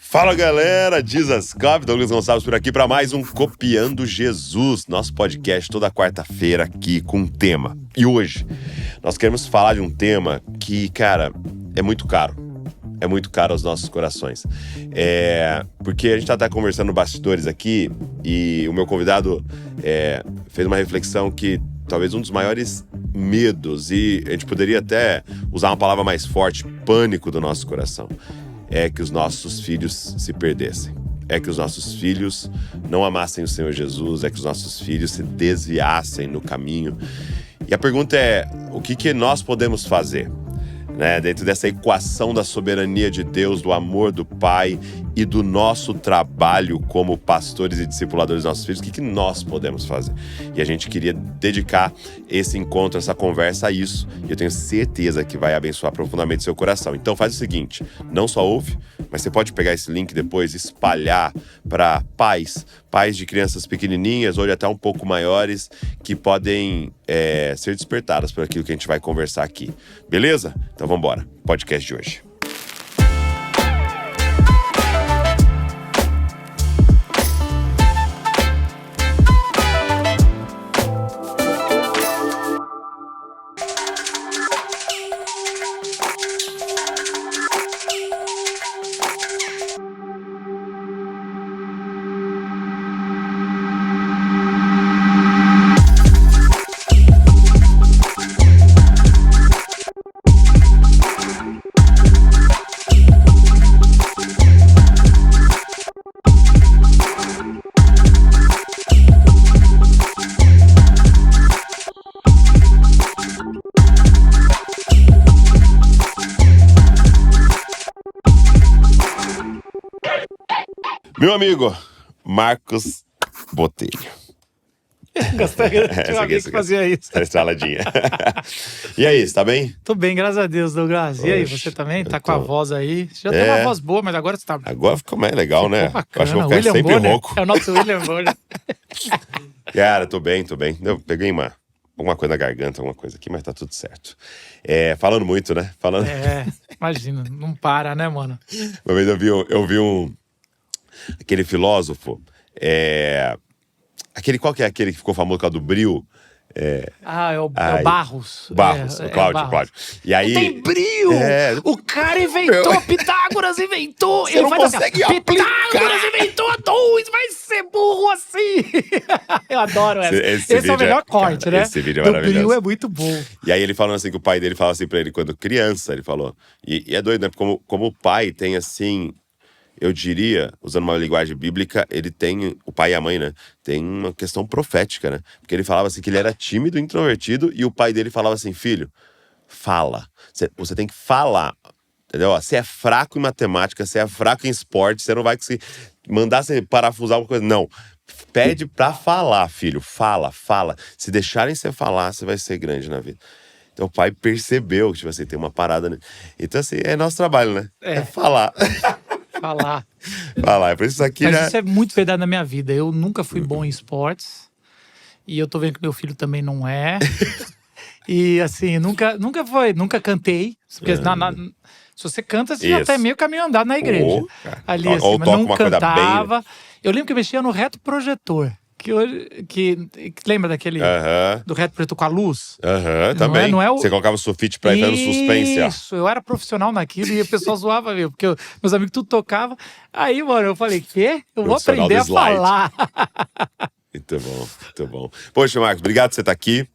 Fala galera, Jesus Cop, Douglas Gonçalves por aqui para mais um Copiando Jesus, nosso podcast toda quarta-feira aqui com um tema. E hoje nós queremos falar de um tema que, cara, é muito caro aos nossos corações. Porque a gente tá até conversando no bastidores aqui e o meu convidado fez uma reflexão que talvez um dos maiores medos, e a gente poderia até usar uma palavra mais forte, pânico do nosso coração, é que os nossos filhos se perdessem. É que os nossos filhos não amassem o Senhor Jesus, é que os nossos filhos se desviassem no caminho. E a pergunta é, o que nós podemos fazer? Dentro dessa equação da soberania de Deus, do amor do Pai e do nosso trabalho como pastores e discipuladores dos nossos filhos, o que nós podemos fazer? E a gente queria dedicar esse encontro, essa conversa a isso. E eu tenho certeza que vai abençoar profundamente seu coração. Então faz o seguinte, não só ouve, mas você pode pegar esse link depois e espalhar para pais de crianças pequenininhas ou até um pouco maiores que podem ser despertadas por aquilo que a gente vai conversar aqui. Beleza? Então vamos embora. Podcast de hoje. Meu amigo, Marcos Botelho. Gostei, tinha um amigo que fazia isso. Essa saladinha. E aí, você tá bem? Tô bem, graças a Deus, Douglas. E aí, você também? Tá com a voz aí? Você já tem uma voz boa, mas agora você tá... Agora ficou mais legal, ficou né? Bacana. Acho que vou ficar William sempre Bonner. rouco. É o nosso William Bonner. Cara, tô bem. Eu peguei alguma coisa na garganta, alguma coisa aqui, mas tá tudo certo. Falando muito, né? Imagina, não para, né, mano? Uma vez eu vi aquele filósofo, qual que é aquele que ficou famoso por causa do bril? É o Barros. Cláudio. E aí, não tem bril! O cara inventou, Pitágoras inventou! Você não consegue aplicar! Pitágoras inventou 2, vai ser burro assim! Eu adoro essa. Esse é o melhor corte, cara, né? Esse vídeo é do maravilhoso. bril é muito bom. E aí ele falando assim, que o pai dele falava assim pra ele quando criança, ele falou. E é doido, né? Como o pai tem assim... Eu diria, usando uma linguagem bíblica, ele tem, o pai e a mãe, né? Tem uma questão profética, né? Porque ele falava assim que ele era tímido, introvertido, e o pai dele falava assim, filho, fala. Você tem que falar, entendeu? Você é fraco em matemática, você é fraco em esporte, você não vai conseguir mandar você parafusar alguma coisa. Não, pede pra falar, filho. Fala. Se deixarem você falar, você vai ser grande na vida. Então o pai percebeu que, tipo assim, tem uma parada, né? Então assim, é nosso trabalho, né? É falar. Falar. É por isso aqui, Mas né? isso é muito verdade na minha vida. Eu nunca fui bom em esportes. E eu tô vendo que meu filho também não é. E assim, nunca cantei. Porque se você canta, você já tá meio caminho andado na igreja. Ali, assim, mas não cantava. Eu lembro que eu mexia no reto projetor. Que lembra daquele do reto projetor com a luz? Também. Não é Você colocava o sulfite pra ir dando suspense, ó. Isso, eu era profissional naquilo e o pessoal zoava mesmo, porque meus amigos tudo tocavam. Aí, mano, eu falei, quê? Eu vou aprender a falar. Muito bom. Poxa, Marcos, obrigado por você estar aqui.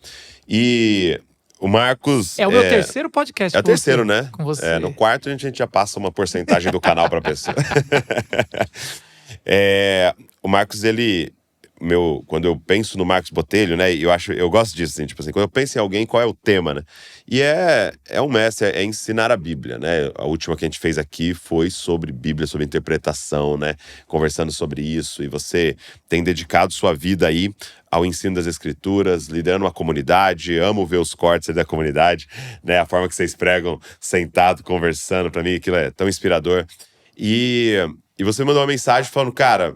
E o Marcos... É o meu terceiro podcast com você. É o terceiro, né? Com você. No quarto a gente já passa uma porcentagem do canal pra pessoa. O Marcos, ele... quando eu penso no Marcos Botelho, né, eu gosto disso, assim, tipo assim, quando eu penso em alguém, qual é o tema, né? E é um mestre, é ensinar a Bíblia, né? A última que a gente fez aqui foi sobre Bíblia, sobre interpretação, né? Conversando sobre isso, e você tem dedicado sua vida aí ao ensino das Escrituras, liderando uma comunidade, amo ver os cortes da comunidade, né? A forma que vocês pregam sentado, conversando, pra mim aquilo é tão inspirador. E você mandou uma mensagem falando, cara...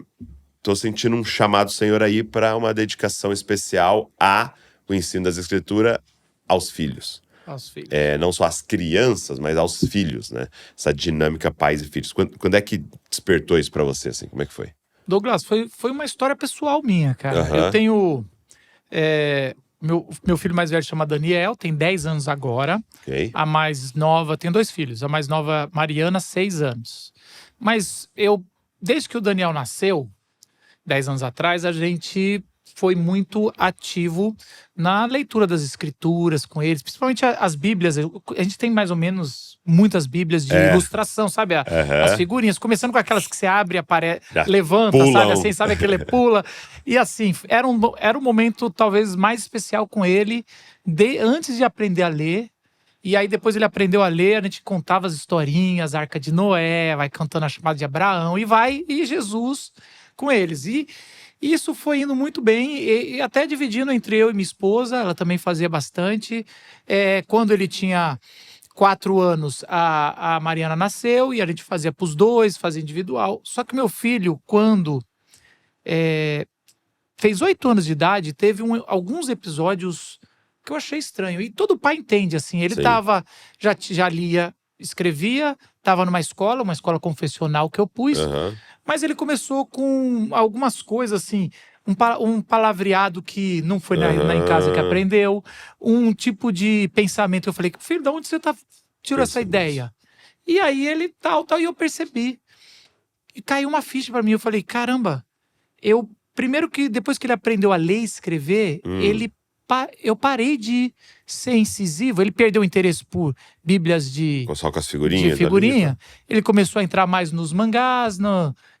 Tô sentindo um chamado do Senhor aí para uma dedicação especial ao ensino das Escrituras aos filhos. Aos filhos. Não só às crianças, mas aos filhos, né? Essa dinâmica pais e filhos. Quando é que despertou isso pra você, assim? Como é que foi? Douglas, foi uma história pessoal minha, cara. Aham. Eu tenho... Meu filho mais velho chama Daniel, tem 10 anos agora. Ok. A mais nova, tenho 2 filhos. A mais nova, Mariana, 6 anos. Mas desde que o Daniel nasceu, 10 anos atrás, a gente foi muito ativo na leitura das escrituras com eles, principalmente as bíblias. A gente tem mais ou menos muitas bíblias de ilustração, sabe? As figurinhas, começando com aquelas que você abre, levanta, sabe? Assim, sabe aquele pula. E assim, era um momento talvez mais especial com ele, antes de aprender a ler. E aí depois ele aprendeu a ler, a gente contava as historinhas, a Arca de Noé, vai cantando a chamada de Abraão, e Jesus com eles. E isso foi indo muito bem, e até dividindo entre eu e minha esposa, ela também fazia bastante. Quando ele tinha 4 anos, a Mariana nasceu, e a gente fazia pros 2, fazia individual. Só que meu filho, quando fez 8 anos de idade, teve alguns episódios que eu achei estranho. E todo pai entende, assim. Ele já lia, escrevia, estava numa escola confessional que eu pus. Mas ele começou com algumas coisas, assim, um palavreado que não foi em casa que aprendeu, um tipo de pensamento. Eu falei, filho, de onde você tirou essa ideia? E aí ele tal, e eu percebi. E caiu uma ficha pra mim. Eu falei, caramba, primeiro que depois que ele aprendeu a ler e escrever, eu parei de ser incisivo. Ele perdeu o interesse por bíblias Só com as figurinhas. de figurinha. Ele começou a entrar mais nos mangás,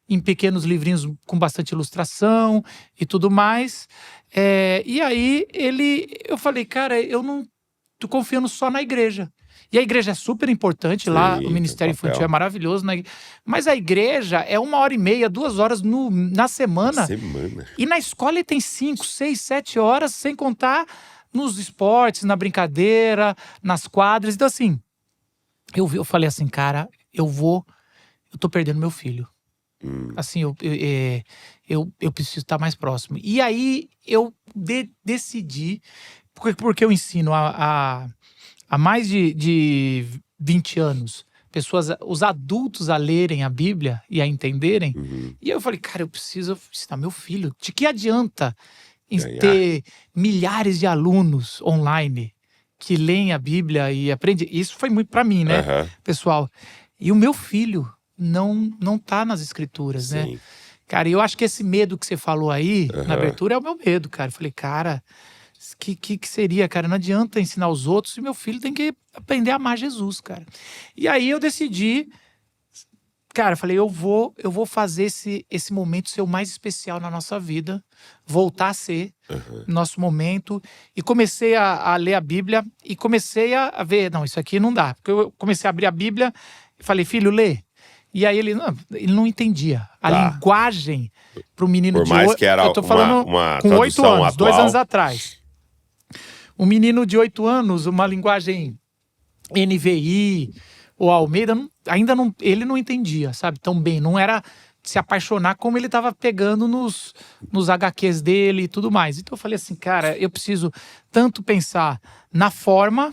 em pequenos livrinhos com bastante ilustração e tudo mais. E aí eu falei, cara, eu não tô confiando só na igreja. E a igreja é super importante, lá o Ministério Infantil é maravilhoso, né? Mas a igreja é 1h30, 2 horas na semana. E na escola ele tem 5, 6, 7 horas, sem contar nos esportes, na brincadeira, nas quadras. Então assim, eu falei assim, cara, eu tô perdendo meu filho. Assim, eu preciso estar mais próximo. E aí eu decidi, porque eu ensino há mais de 20 anos, os adultos a lerem a Bíblia e a entenderem. E aí eu falei, cara, eu preciso ensinar meu filho. De que adianta ter milhares de alunos online que leem a Bíblia e aprendem? Isso foi muito pra mim, né, pessoal? E o meu filho não tá nas escrituras, né? Cara, eu acho que esse medo que você falou aí, na abertura, é o meu medo, cara. Eu falei, cara, que seria, cara? Não adianta ensinar os outros e meu filho tem que aprender a amar Jesus, cara. E aí eu decidi, cara, eu falei, eu vou fazer esse momento ser o mais especial na nossa vida, voltar a ser nosso momento. E comecei a ler a Bíblia e comecei a ver, não, isso aqui não dá. Porque eu comecei a abrir a Bíblia e falei, filho, lê. E aí ele não entendia. A linguagem pro menino de 8 que era eu tô falando uma com 8 anos, atual. 2 anos atrás. Um menino de 8 anos, uma linguagem NVI ou Almeida, ele não entendia, sabe, tão bem. Não era se apaixonar como ele estava pegando nos HQs dele e tudo mais. Então eu falei assim, cara, eu preciso tanto pensar na forma,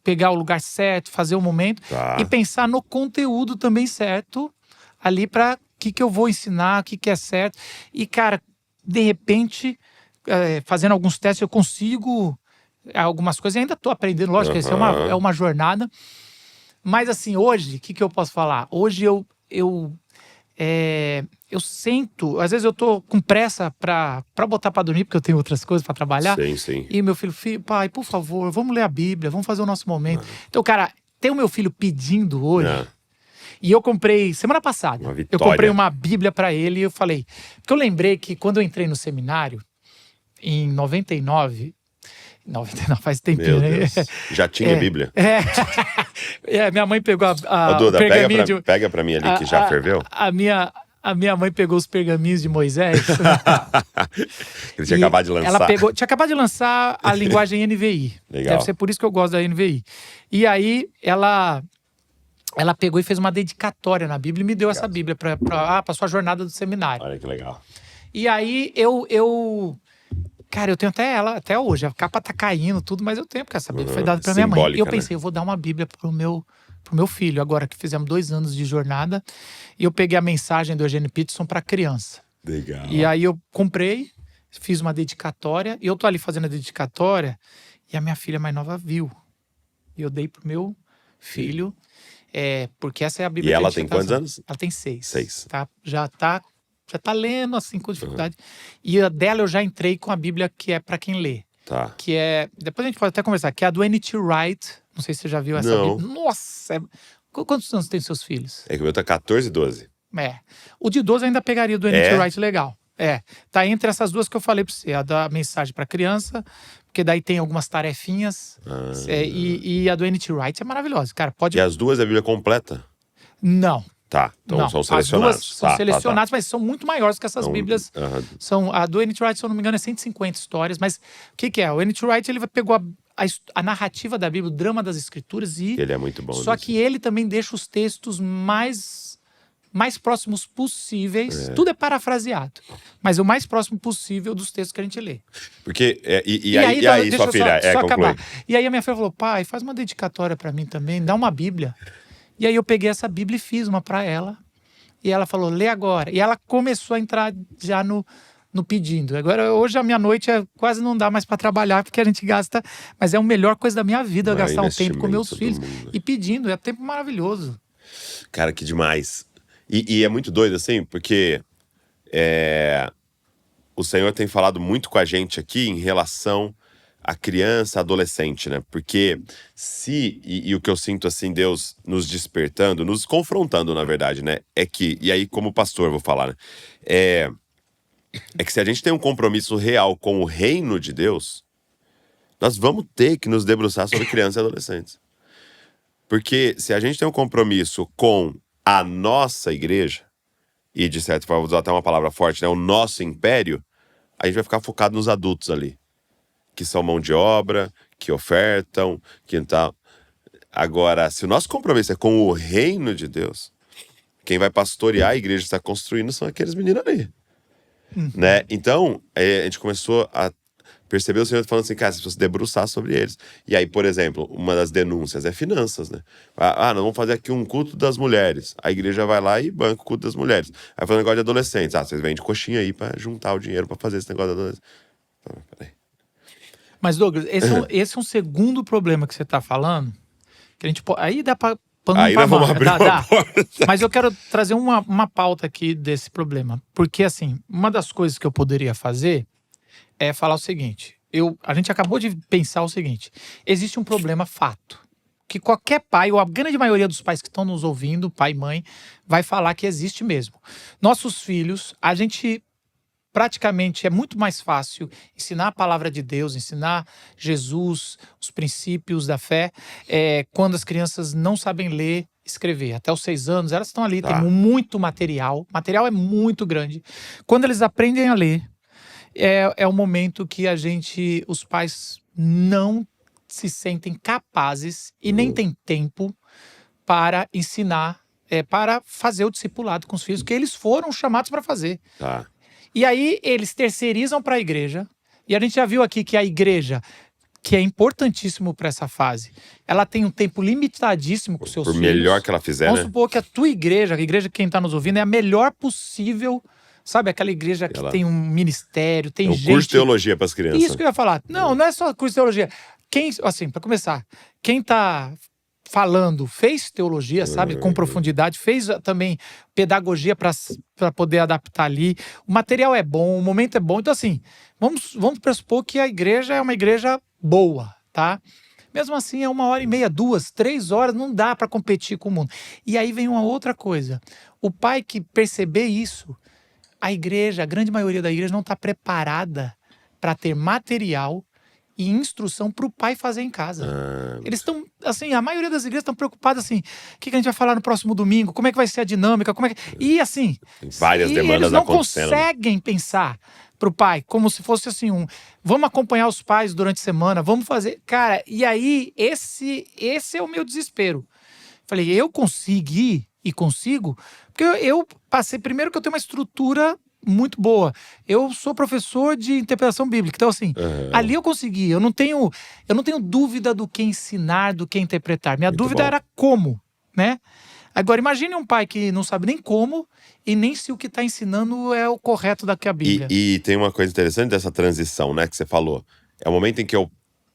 pegar o lugar certo, fazer o momento, e pensar no conteúdo também certo, ali para o que eu vou ensinar, o que é certo. E, cara, de repente, fazendo alguns testes, eu consigo algumas coisas. Eu ainda tô aprendendo, lógico, isso é uma jornada. Mas, assim, hoje, o que eu posso falar? Hoje eu sento, às vezes eu tô com pressa pra botar pra dormir, porque eu tenho outras coisas pra trabalhar. Sim. E meu filho, pai, por favor, vamos ler a Bíblia, vamos fazer o nosso momento. Então, cara, tem o meu filho pedindo hoje. E eu comprei, semana passada, eu comprei uma Bíblia pra ele e eu falei, porque eu lembrei que quando eu entrei no seminário, em 99, faz tempinho, né? Já tinha Bíblia? Minha mãe pegou Duda, pega pra mim ali que já ferveu. A minha mãe pegou os pergaminhos de Moisés. Ele tinha acabado de lançar. Tinha acabado de lançar a linguagem NVI. Legal. Deve ser por isso que eu gosto da NVI. E aí, ela pegou e fez uma dedicatória na Bíblia e me deu essa Bíblia pra sua jornada do seminário. Olha que legal. E aí, Cara, eu tenho até ela, até hoje. A capa tá caindo, tudo, mas eu tenho, porque essa Bíblia foi dada pra minha mãe. E eu pensei, eu vou dar uma Bíblia pro meu filho, agora que fizemos 2 anos de jornada. E eu peguei a mensagem do Eugênio Peterson pra criança. Legal. E aí eu comprei, fiz uma dedicatória, e eu tô ali fazendo a dedicatória, e a minha filha mais nova viu. E eu dei pro meu filho, porque essa é a Bíblia E que a ela gente tem tá quantos usando. anos? Ela tem 6. 6. Tá? Já tá lendo, assim, com dificuldade. E a dela eu já entrei com a Bíblia que é pra quem lê. Tá. Que é, depois a gente pode até conversar, que é a do N.T. Wright. Não sei se você já viu essa Não. Bíblia. Nossa! Quantos anos tem seus filhos? É que o meu tá 14 e 12. O de 12 ainda pegaria do N.T. Wright legal. Tá entre essas duas que eu falei pra você. A da mensagem pra criança, porque daí tem algumas tarefinhas. E a do N.T. Wright é maravilhosa. Cara, pode... E as duas é a Bíblia completa? Não. Tá, então não, são selecionados. As duas são selecionadas, mas são muito maiores que essas Então, Bíblias. A do N.T. Wright, se eu não me engano, é 150 histórias. Mas o que é? O N.T. Wright, ele pegou a narrativa da Bíblia, o drama das Escrituras e... Ele é muito bom. Só que ele também deixa os textos mais próximos possíveis. Tudo é parafraseado. Mas o mais próximo possível dos textos que a gente lê. Porque, e aí sua filha, só conclui. acabar. E aí a minha filha falou, pai, faz uma dedicatória pra mim também, dá uma Bíblia. E aí eu peguei essa Bíblia e fiz uma pra ela. E ela falou, lê agora. E ela começou a entrar já no pedindo. Agora, hoje a minha noite quase não dá mais pra trabalhar, porque a gente gasta... Mas é a melhor coisa da minha vida, eu gastar um tempo com meus filhos. E pedindo, é tempo maravilhoso. Cara, que demais. E é muito doido, assim, porque o Senhor tem falado muito com a gente aqui em relação à criança, adolescente, né? Porque e o que eu sinto, assim, Deus nos despertando, nos confrontando, na verdade, né? É que, e aí como pastor eu vou falar, né? É que se a gente tem um compromisso real com o reino de Deus, nós vamos ter que nos debruçar sobre crianças e adolescentes. Porque se a gente tem um compromisso com a nossa igreja, e de certa forma, vou usar até uma palavra forte, né? O nosso império, a gente vai ficar focado nos adultos ali. Que são mão de obra, que ofertam, que tal. Agora, se o nosso compromisso é com o reino de Deus, quem vai pastorear a igreja que está construindo são aqueles meninos ali. Né? Então, a gente começou a perceber o Senhor falando assim, cara, você precisa se debruçar sobre eles. E aí, por exemplo, uma das denúncias é finanças, né? Nós vamos fazer aqui um culto das mulheres. A igreja vai lá e banca o culto das mulheres. Aí fala um negócio de adolescentes. Vocês vendem coxinha aí pra juntar o dinheiro pra fazer esse negócio de adolescentes. Peraí. Mas, Douglas, esse é um segundo problema que você tá falando, que a gente pode... Aí dá pra... Aí nós vamos abrir uma porta. Mas eu quero trazer uma pauta aqui desse problema. Porque, assim, uma das coisas que eu poderia fazer é falar o seguinte. A gente acabou de pensar o seguinte. Existe um problema fato. Que qualquer pai, ou a grande maioria dos pais que estão nos ouvindo, pai e mãe, vai falar que existe mesmo. Nossos filhos, a gente... Praticamente é muito mais fácil ensinar a palavra de Deus, ensinar Jesus, os princípios da fé, quando as crianças não sabem ler, escrever. Até os 6 anos, elas estão ali, tem muito material. O material é muito grande. Quando eles aprendem a ler, é o momento que os pais não se sentem capazes e nem têm tempo para ensinar, para fazer o discipulado com os filhos, que eles foram chamados para fazer. E aí eles terceirizam para a igreja. E a gente já viu aqui que a igreja, que é importantíssimo para essa fase, ela tem um tempo limitadíssimo com seus filhos. Por melhor que ela fizer, Vamos supor que a tua igreja, a igreja que quem está nos ouvindo, é a melhor possível. Sabe, aquela igreja que tem um ministério, tem gente... curso de teologia para as crianças. Isso que eu ia falar. Não é só curso de teologia. Assim, para começar, quem está falando, fez teologia, sabe, com profundidade, fez também pedagogia para poder adaptar ali. O material é bom, o momento é bom. Então, assim, vamos pressupor que a igreja é uma igreja boa, tá? Mesmo assim, é 1h30, 2, 3 horas, não dá para competir com o mundo. E aí vem uma outra coisa. O pai que perceber isso, a igreja, a grande maioria da igreja não está preparada para ter material e instrução para o pai fazer em casa. Eles estão, assim, a maioria das igrejas estão preocupadas assim, o que a gente vai falar no próximo domingo, como é que vai ser a dinâmica, e assim... Tem várias demandas eles não acontecendo. conseguem pensar para o pai, como se fosse assim, vamos acompanhar os pais durante a semana, vamos fazer... Cara, e aí, esse é o meu desespero. Falei, eu consegui e consigo, porque eu passei, primeiro que eu tenho uma estrutura muito boa. Eu sou professor de interpretação bíblica, então assim, ali eu consegui. Eu não tenho dúvida do que ensinar, do que interpretar. Minha dúvida era como, né? Agora, imagine um pai que não sabe nem como e nem se o que está ensinando é o correto da que a Bíblia. E tem uma coisa interessante dessa transição, né, que você falou. É o momento em que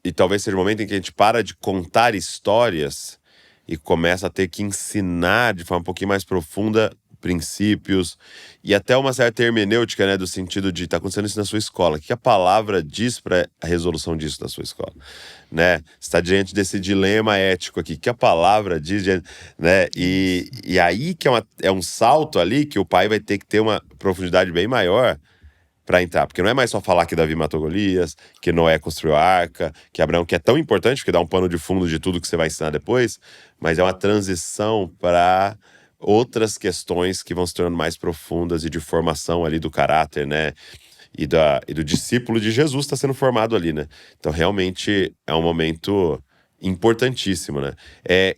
e talvez seja o momento em que a gente para de contar histórias e começa a ter que ensinar de forma um pouquinho mais profunda princípios e até uma certa hermenêutica, né, do sentido de tá acontecendo isso na sua escola. O que a palavra diz para a resolução disso na sua escola, né? Está diante desse dilema ético aqui. O que a palavra diz, né? E aí que é um salto ali que o pai vai ter que ter uma profundidade bem maior para entrar, porque não é mais só falar que Davi matou Golias, que Noé construiu a arca, que Abraão, que é tão importante, porque dá um pano de fundo de tudo que você vai ensinar depois, mas é uma transição para outras questões que vão se tornando mais profundas e de formação ali do caráter, né? E do discípulo de Jesus está sendo formado ali, né? Então, realmente, é um momento importantíssimo, né?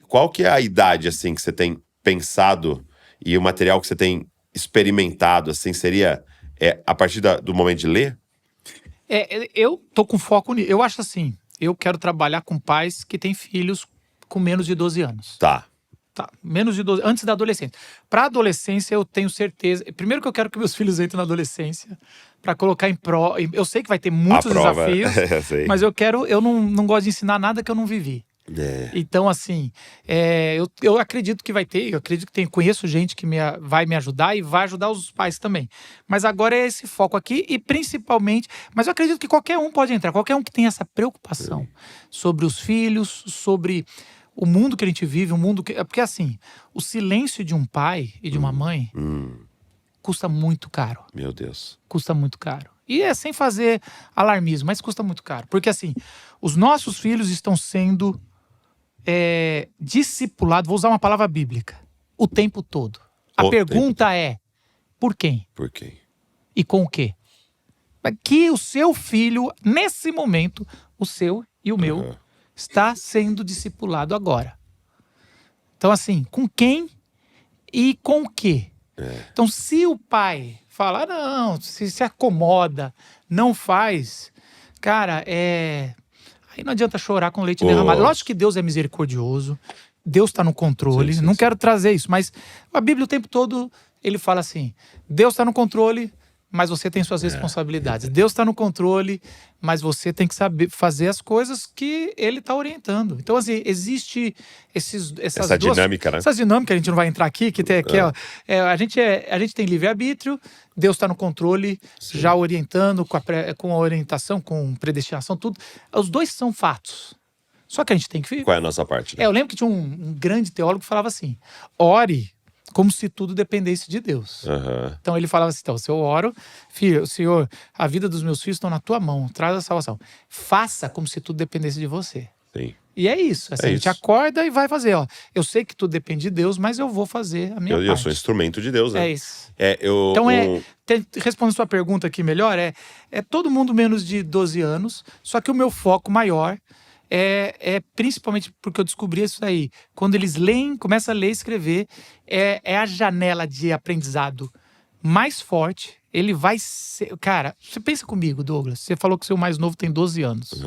Qual que é a idade, assim, que você tem pensado e o material que você tem experimentado, assim, seria a partir do momento de ler? Eu tô com foco nisso. Eu acho assim, eu quero trabalhar com pais que têm filhos com menos de 12 anos. Tá, menos de 12, antes da adolescência. Para adolescência, eu tenho certeza. Primeiro que eu quero que meus filhos entrem na adolescência para colocar em pró. Eu sei que vai ter muitos desafios, mas eu não gosto de ensinar nada que eu não vivi. Então, assim, eu acredito que vai ter, conheço gente que vai me ajudar e vai ajudar os pais também. Mas agora é esse foco aqui e principalmente, mas eu acredito que qualquer um pode entrar, qualquer um que tem essa preocupação sobre os filhos, sobre o mundo que a gente vive, porque assim, o silêncio de um pai e de uma mãe custa muito caro. Meu Deus. Custa muito caro. E é sem fazer alarmismo, mas custa muito caro. Porque assim, os nossos filhos estão sendo discipulados, vou usar uma palavra bíblica, o tempo todo. A pergunta é, por quem? Por quem? E com o quê? Que o seu filho, nesse momento, o seu e o meu, está sendo discipulado agora. Então assim, com quem e com o quê? Então se o pai fala, não, se acomoda, não faz, cara, aí não adianta chorar com leite derramado. Lógico que Deus é misericordioso, Deus está no controle, não quero trazer isso, mas a Bíblia o tempo todo, ele fala assim, Deus está no controle, mas você tem suas responsabilidades. Deus está no controle, mas você tem que saber fazer as coisas que ele está orientando. Então, assim, existe essa dinâmica, né? Essas dinâmicas, a gente não vai entrar aqui, a gente tem livre-arbítrio, Deus está no controle, já orientando, com a orientação, com predestinação, tudo. Os dois são fatos. Só que a gente tem que... Qual é a nossa parte? Né? Eu lembro que tinha um grande teólogo que falava assim, ore como se tudo dependesse de Deus. Então ele falava assim, então, se eu oro, filho, Senhor, a vida dos meus filhos estão na tua mão, traz a salvação. Faça como se tudo dependesse de você. Sim. E é isso, assim, a gente acorda e vai fazer, ó. Eu sei que tudo depende de Deus, mas eu vou fazer a minha parte. Eu sou instrumento de Deus, né? É isso. Então, respondendo sua pergunta aqui melhor, é todo mundo menos de 12 anos, só que o meu foco maior principalmente porque eu descobri isso aí. Quando eles começam a ler e escrever, é a janela de aprendizado mais forte. Ele vai ser... Cara, você pensa comigo, Douglas. Você falou que o seu mais novo tem 12 anos.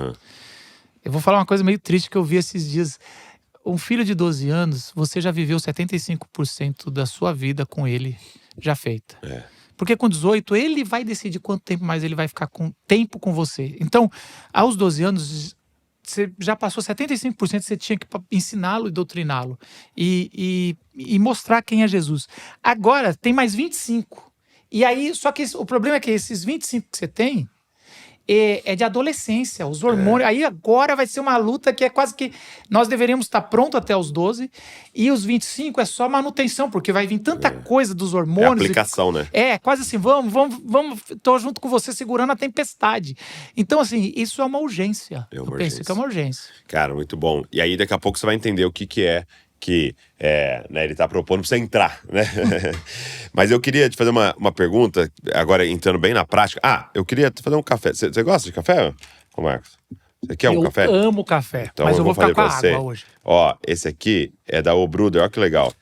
Eu vou falar uma coisa meio triste que eu vi esses dias. Um filho de 12 anos, você já viveu 75% da sua vida com ele já feita. Porque com 18, ele vai decidir quanto tempo mais ele vai ficar com tempo com você. Então, aos 12 anos... Você já passou 75%, você tinha que ensiná-lo e doutriná-lo. E mostrar quem é Jesus. Agora, tem mais 25. E aí, só que o problema é que esses 25 que você tem é de adolescência, os hormônios. Aí agora vai ser uma luta que é quase que... Nós deveríamos estar pronto até os 12. E os 25 é só manutenção, porque vai vir tanta coisa dos hormônios. É aplicação, né? Quase assim, vamos, tô junto com você segurando a tempestade. Então, assim, isso é uma urgência. Eu penso que é uma urgência. Cara, muito bom. E aí, daqui a pouco você vai entender o que é que né, ele tá propondo pra você entrar, né? Mas eu queria te fazer uma pergunta, agora entrando bem na prática. Eu queria te fazer um café. Você gosta de café, ô Marcos? Você quer um café? Eu amo café, então, mas eu vou ficar com a água hoje. Ó, esse aqui é da O Bruder, olha que legal.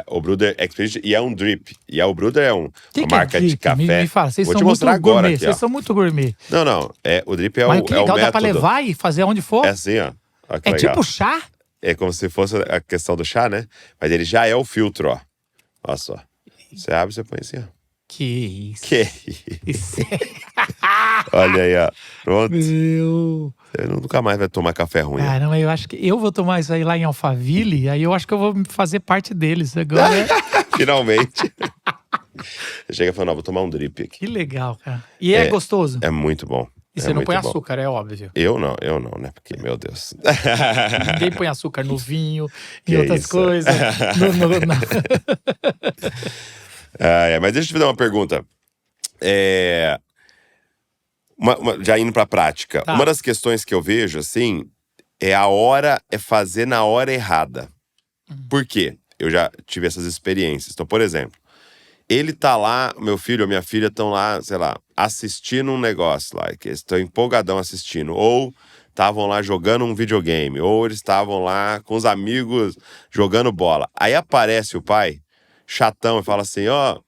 O Brother Expedition, e é um drip. E o Brother é uma marca de café. Me fala, vocês Vou são te muito mostrar agora gourmet. aqui, Vocês ó. são muito gourmet. Não. O drip é Mas o que legal, dá pra método. levar e fazer aonde for. É assim, ó. Olha que É legal. tipo chá? É como se fosse a questão do chá, né? Mas ele já é o filtro, ó. Olha só. Você abre e você põe assim, ó. Que isso. Que Isso Olha aí, ó. Pronto. Meu... Você nunca mais vai tomar café ruim. Caramba, eu acho que eu vou tomar isso aí lá em Alphaville, aí eu acho que eu vou fazer parte deles agora. Finalmente. Você chega e fala, não, vou tomar um drip aqui. Que legal, cara. E é gostoso? É muito bom. E você não põe muito bom. açúcar, é óbvio. Eu não, né? Porque, meu Deus. Ninguém põe açúcar no vinho, Que em outras isso? coisas. Mas deixa eu te fazer uma pergunta. Já indo pra prática. Tá. Uma das questões que eu vejo, assim, é fazer na hora errada. Por quê? Eu já tive essas experiências. Então, por exemplo, ele tá lá, meu filho ou minha filha estão lá, sei lá, assistindo um negócio lá, que eles estão empolgadão assistindo, ou estavam lá jogando um videogame, ou eles estavam lá com os amigos jogando bola. Aí aparece o pai, chatão, e fala assim, ó,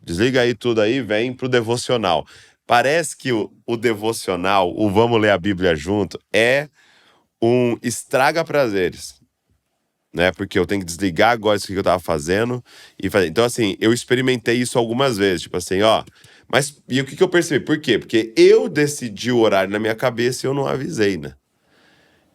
desliga aí tudo aí, vem pro devocional. Parece que o devocional, o vamos ler a Bíblia junto, é um estraga-prazeres. Né? Porque eu tenho que desligar agora isso que eu tava fazendo e fazer. Então, assim, eu experimentei isso algumas vezes. Tipo assim, ó. Mas e o que eu percebi? Por quê? Porque eu decidi o horário na minha cabeça e eu não avisei, né?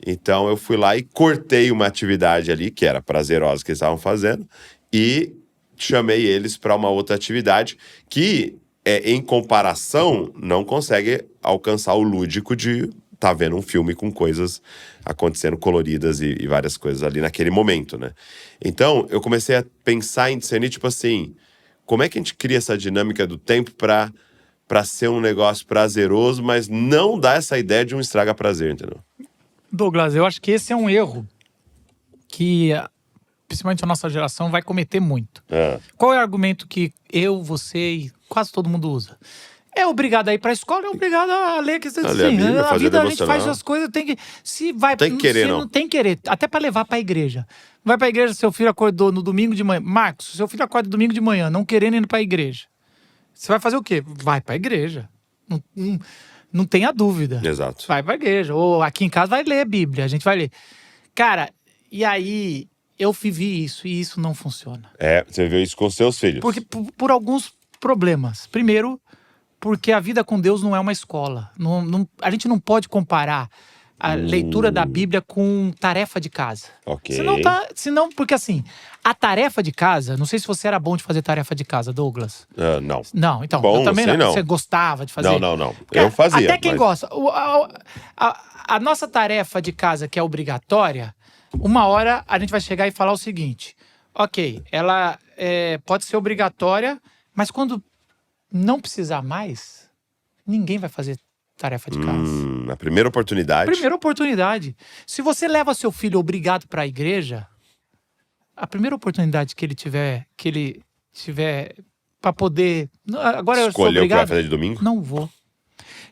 Então, eu fui lá e cortei uma atividade ali, que era prazerosa que eles estavam fazendo, e chamei eles para uma outra atividade que, em comparação, não consegue alcançar o lúdico de tá vendo um filme com coisas acontecendo coloridas e várias coisas ali naquele momento, né? Então, eu comecei a pensar em discernir, tipo assim, como é que a gente cria essa dinâmica do tempo pra ser um negócio prazeroso, mas não dá essa ideia de um estraga-prazer, entendeu? Douglas, eu acho que esse é um erro que, principalmente a nossa geração, vai cometer muito. Qual é o argumento que eu, você e quase todo mundo usa? É obrigado a ir pra escola, é obrigado a ler. A ler a Bíblia, a fazer vida a gente devocional. faz as coisas, tem que... Se vai, Tem que querer, se não. Tem que querer, até pra levar pra igreja. Vai pra igreja, seu filho acordou no domingo de manhã. Marcos, seu filho acorda domingo de manhã, não querendo ir pra igreja. Você vai fazer o quê? Vai pra igreja. Não tenha dúvida. Exato. Vai pra igreja. Ou aqui em casa vai ler a Bíblia, a gente vai ler. Cara, e aí eu vivi isso e isso não funciona. Você viu isso com seus filhos. Porque por alguns problemas. Primeiro, porque a vida com Deus não é uma escola. A gente não pode comparar a leitura da Bíblia com tarefa de casa. Ok. Senão, porque assim, a tarefa de casa, não sei se você era bom de fazer tarefa de casa, Douglas. Não. Não, então, Bom, eu também sei não. Você gostava de fazer? Não. Eu fazia. Até quem gosta. A nossa tarefa de casa, que é obrigatória, uma hora a gente vai chegar e falar o seguinte: ok, ela pode ser obrigatória, mas quando não precisar mais, ninguém vai fazer tarefa de casa. A primeira oportunidade. Primeira oportunidade. Se você leva seu filho obrigado para a igreja, a primeira oportunidade que ele tiver para poder... Agora eu sou Escolher o que obrigado. vai fazer de domingo? Não vou.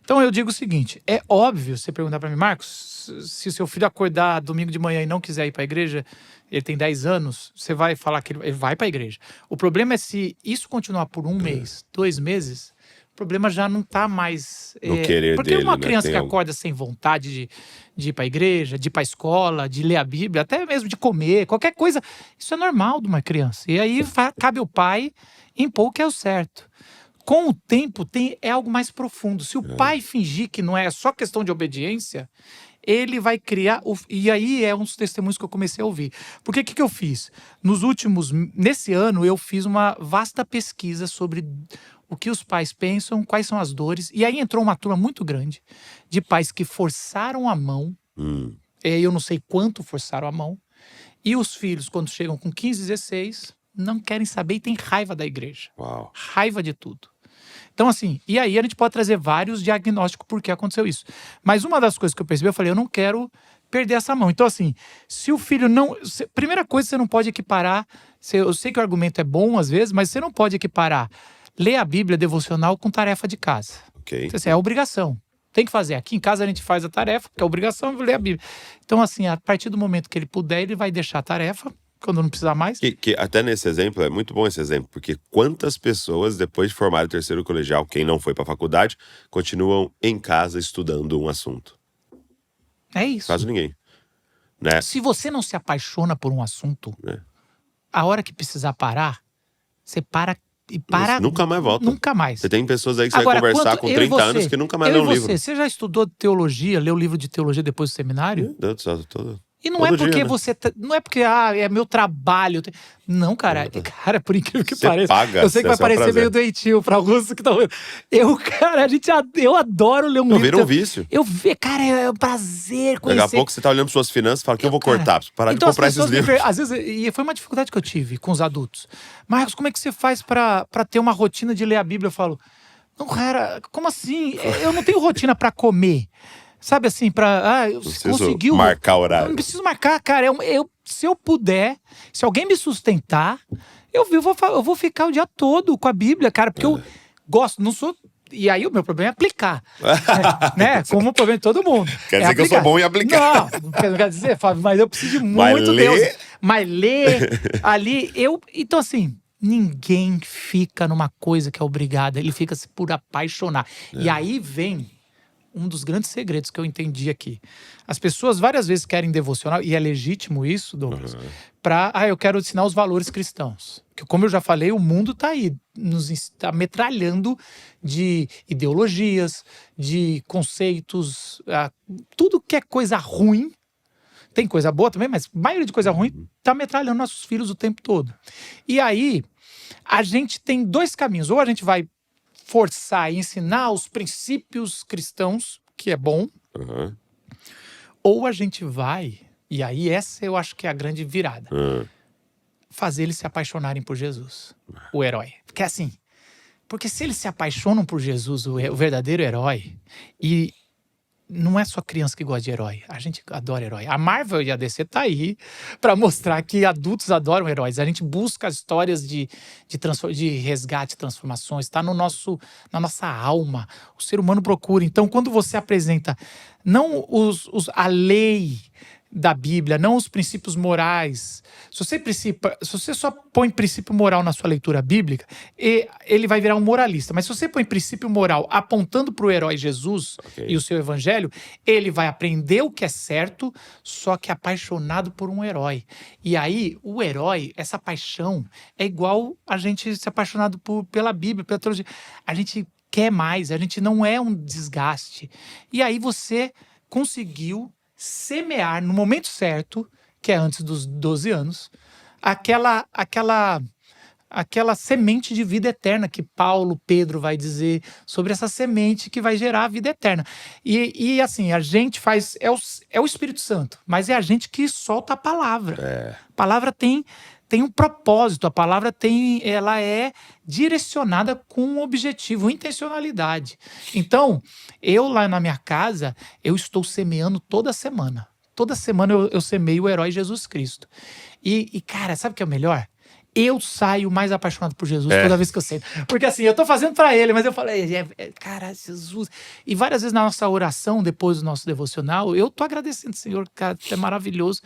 Então eu digo o seguinte, é óbvio você perguntar para mim, Marcos, se seu filho acordar domingo de manhã e não quiser ir para a igreja, ele tem 10 anos, você vai falar que ele vai para a igreja. O problema é se isso continuar por 1 mês, 2 meses, o problema já não tá mais... No querer porque dele, uma né? criança Tem que algo. acorda sem vontade de ir para a igreja, de ir para a escola, de ler a Bíblia, até mesmo de comer, qualquer coisa, isso é normal de uma criança. E aí cabe ao pai impor o que é o certo. Com o tempo, é algo mais profundo. Se o pai fingir que não é só questão de obediência, ele vai criar... E aí é um dos testemunhos que eu comecei a ouvir. Porque o que eu fiz? Nesse ano, eu fiz uma vasta pesquisa sobre o que os pais pensam, quais são as dores. E aí entrou uma turma muito grande de pais que forçaram a mão. Eu não sei quanto forçaram a mão. E os filhos, quando chegam com 15, 16, não querem saber e têm raiva da igreja. Uau. Raiva de tudo. Então, assim, e aí a gente pode trazer vários diagnósticos por que aconteceu isso. Mas uma das coisas que eu percebi, eu falei, eu não quero perder essa mão. Então, assim, se o filho não... Primeira coisa, você não pode equiparar... Eu sei que o argumento é bom às vezes, mas você não pode equiparar ler a Bíblia devocional com tarefa de casa. Ok. Isso é obrigação. Tem que fazer. Aqui em casa a gente faz a tarefa, que é obrigação, ler a Bíblia. Então, assim, a partir do momento que ele puder, ele vai deixar a tarefa, quando não precisar mais. Que até nesse exemplo, é muito bom esse exemplo, porque quantas pessoas, depois de formar o terceiro colegial, quem não foi pra faculdade, continuam em casa estudando um assunto? É isso. Quase ninguém. Né? Se você não se apaixona por um assunto, É. a hora que precisar parar, você para e para. Isso nunca mais volta. Nunca mais. Você tem pessoas aí que você Agora, vai conversar quanto- com eu e 30 você, anos que nunca mais eu leu e um livro. Você já estudou teologia, leu livro de teologia depois do seminário? Meu Deus do céu, E não todo é porque dia, né? você. Não é porque, é meu trabalho. Não, cara. Cara, por incrível que Você pareça. paga, Eu sei que vai esse é o parecer prazer. meio doentio pra alguns que estão. Cara, eu adoro ler um Não, livro. vira um vício. Cara, é um prazer conhecer. Daqui a pouco você tá olhando suas finanças e fala que eu vou cortar, pra parar então de comprar as pessoas esses livros. às vezes, e foi uma dificuldade que eu tive com os adultos. Marcos, como é que você faz pra ter uma rotina de ler a Bíblia? Eu falo, não, cara, como assim? Eu não tenho rotina pra comer. Sabe assim, conseguiu. marcar horário. Eu não preciso marcar, cara. Se eu puder, se alguém me sustentar, eu vou ficar o dia todo com a Bíblia, cara, porque eu gosto, não sou. E aí o meu problema é aplicar. Né? Como o problema de todo mundo. Quer dizer que eu sou bom em aplicar. Não quer dizer, Fábio, mas eu preciso de Mas muito ler- Deus. Mas ler ali, Então, assim, ninguém fica numa coisa que é obrigada, ele fica por apaixonar. E aí vem um dos grandes segredos que eu entendi aqui. As pessoas várias vezes querem devocional, e é legítimo isso, Douglas, eu quero ensinar os valores cristãos. Que, como eu já falei, o mundo está aí, está metralhando de ideologias, de conceitos, tudo que é coisa ruim. Tem coisa boa também, mas a maioria de coisa ruim está metralhando nossos filhos o tempo todo. E aí, a gente tem dois caminhos. Ou a gente vai forçar e ensinar os princípios cristãos, que é bom, ou a gente vai, e aí essa eu acho que é a grande virada, fazer eles se apaixonarem por Jesus, o herói. Porque assim, porque se eles se apaixonam por Jesus, o verdadeiro herói, e não é só criança que gosta de herói, a gente adora herói. A Marvel e a DC tá aí pra mostrar que adultos adoram heróis. A gente busca as histórias de resgate, transformações, tá na nossa alma. O ser humano procura. Então, quando você apresenta não a lei da Bíblia, não os princípios morais. Se você só põe princípio moral na sua leitura bíblica, ele vai virar um moralista. Mas se você põe princípio moral apontando para o herói Jesus e o seu evangelho, ele vai aprender o que é certo, só que apaixonado por um herói. E aí, o herói, essa paixão, é igual a gente ser apaixonado pela Bíblia, pela teologia. A gente quer mais, a gente não é um desgaste. E aí você conseguiu semear no momento certo, que é antes dos 12 anos, aquela semente de vida eterna que Pedro vai dizer sobre essa semente que vai gerar a vida eterna. E assim, a gente faz, é o Espírito Santo, mas é a gente que solta a palavra. A palavra tem um propósito, a palavra ela é direcionada com um objetivo, intencionalidade. Então, eu lá na minha casa, eu estou semeando toda semana. Toda semana eu semeio o herói Jesus Cristo. E cara, sabe o que é o melhor? Eu saio mais apaixonado por Jesus toda vez que eu sei. Porque assim, eu tô fazendo pra ele, mas eu falei, cara, Jesus. E várias vezes na nossa oração, depois do nosso devocional, eu tô agradecendo, Senhor, cara, é maravilhoso.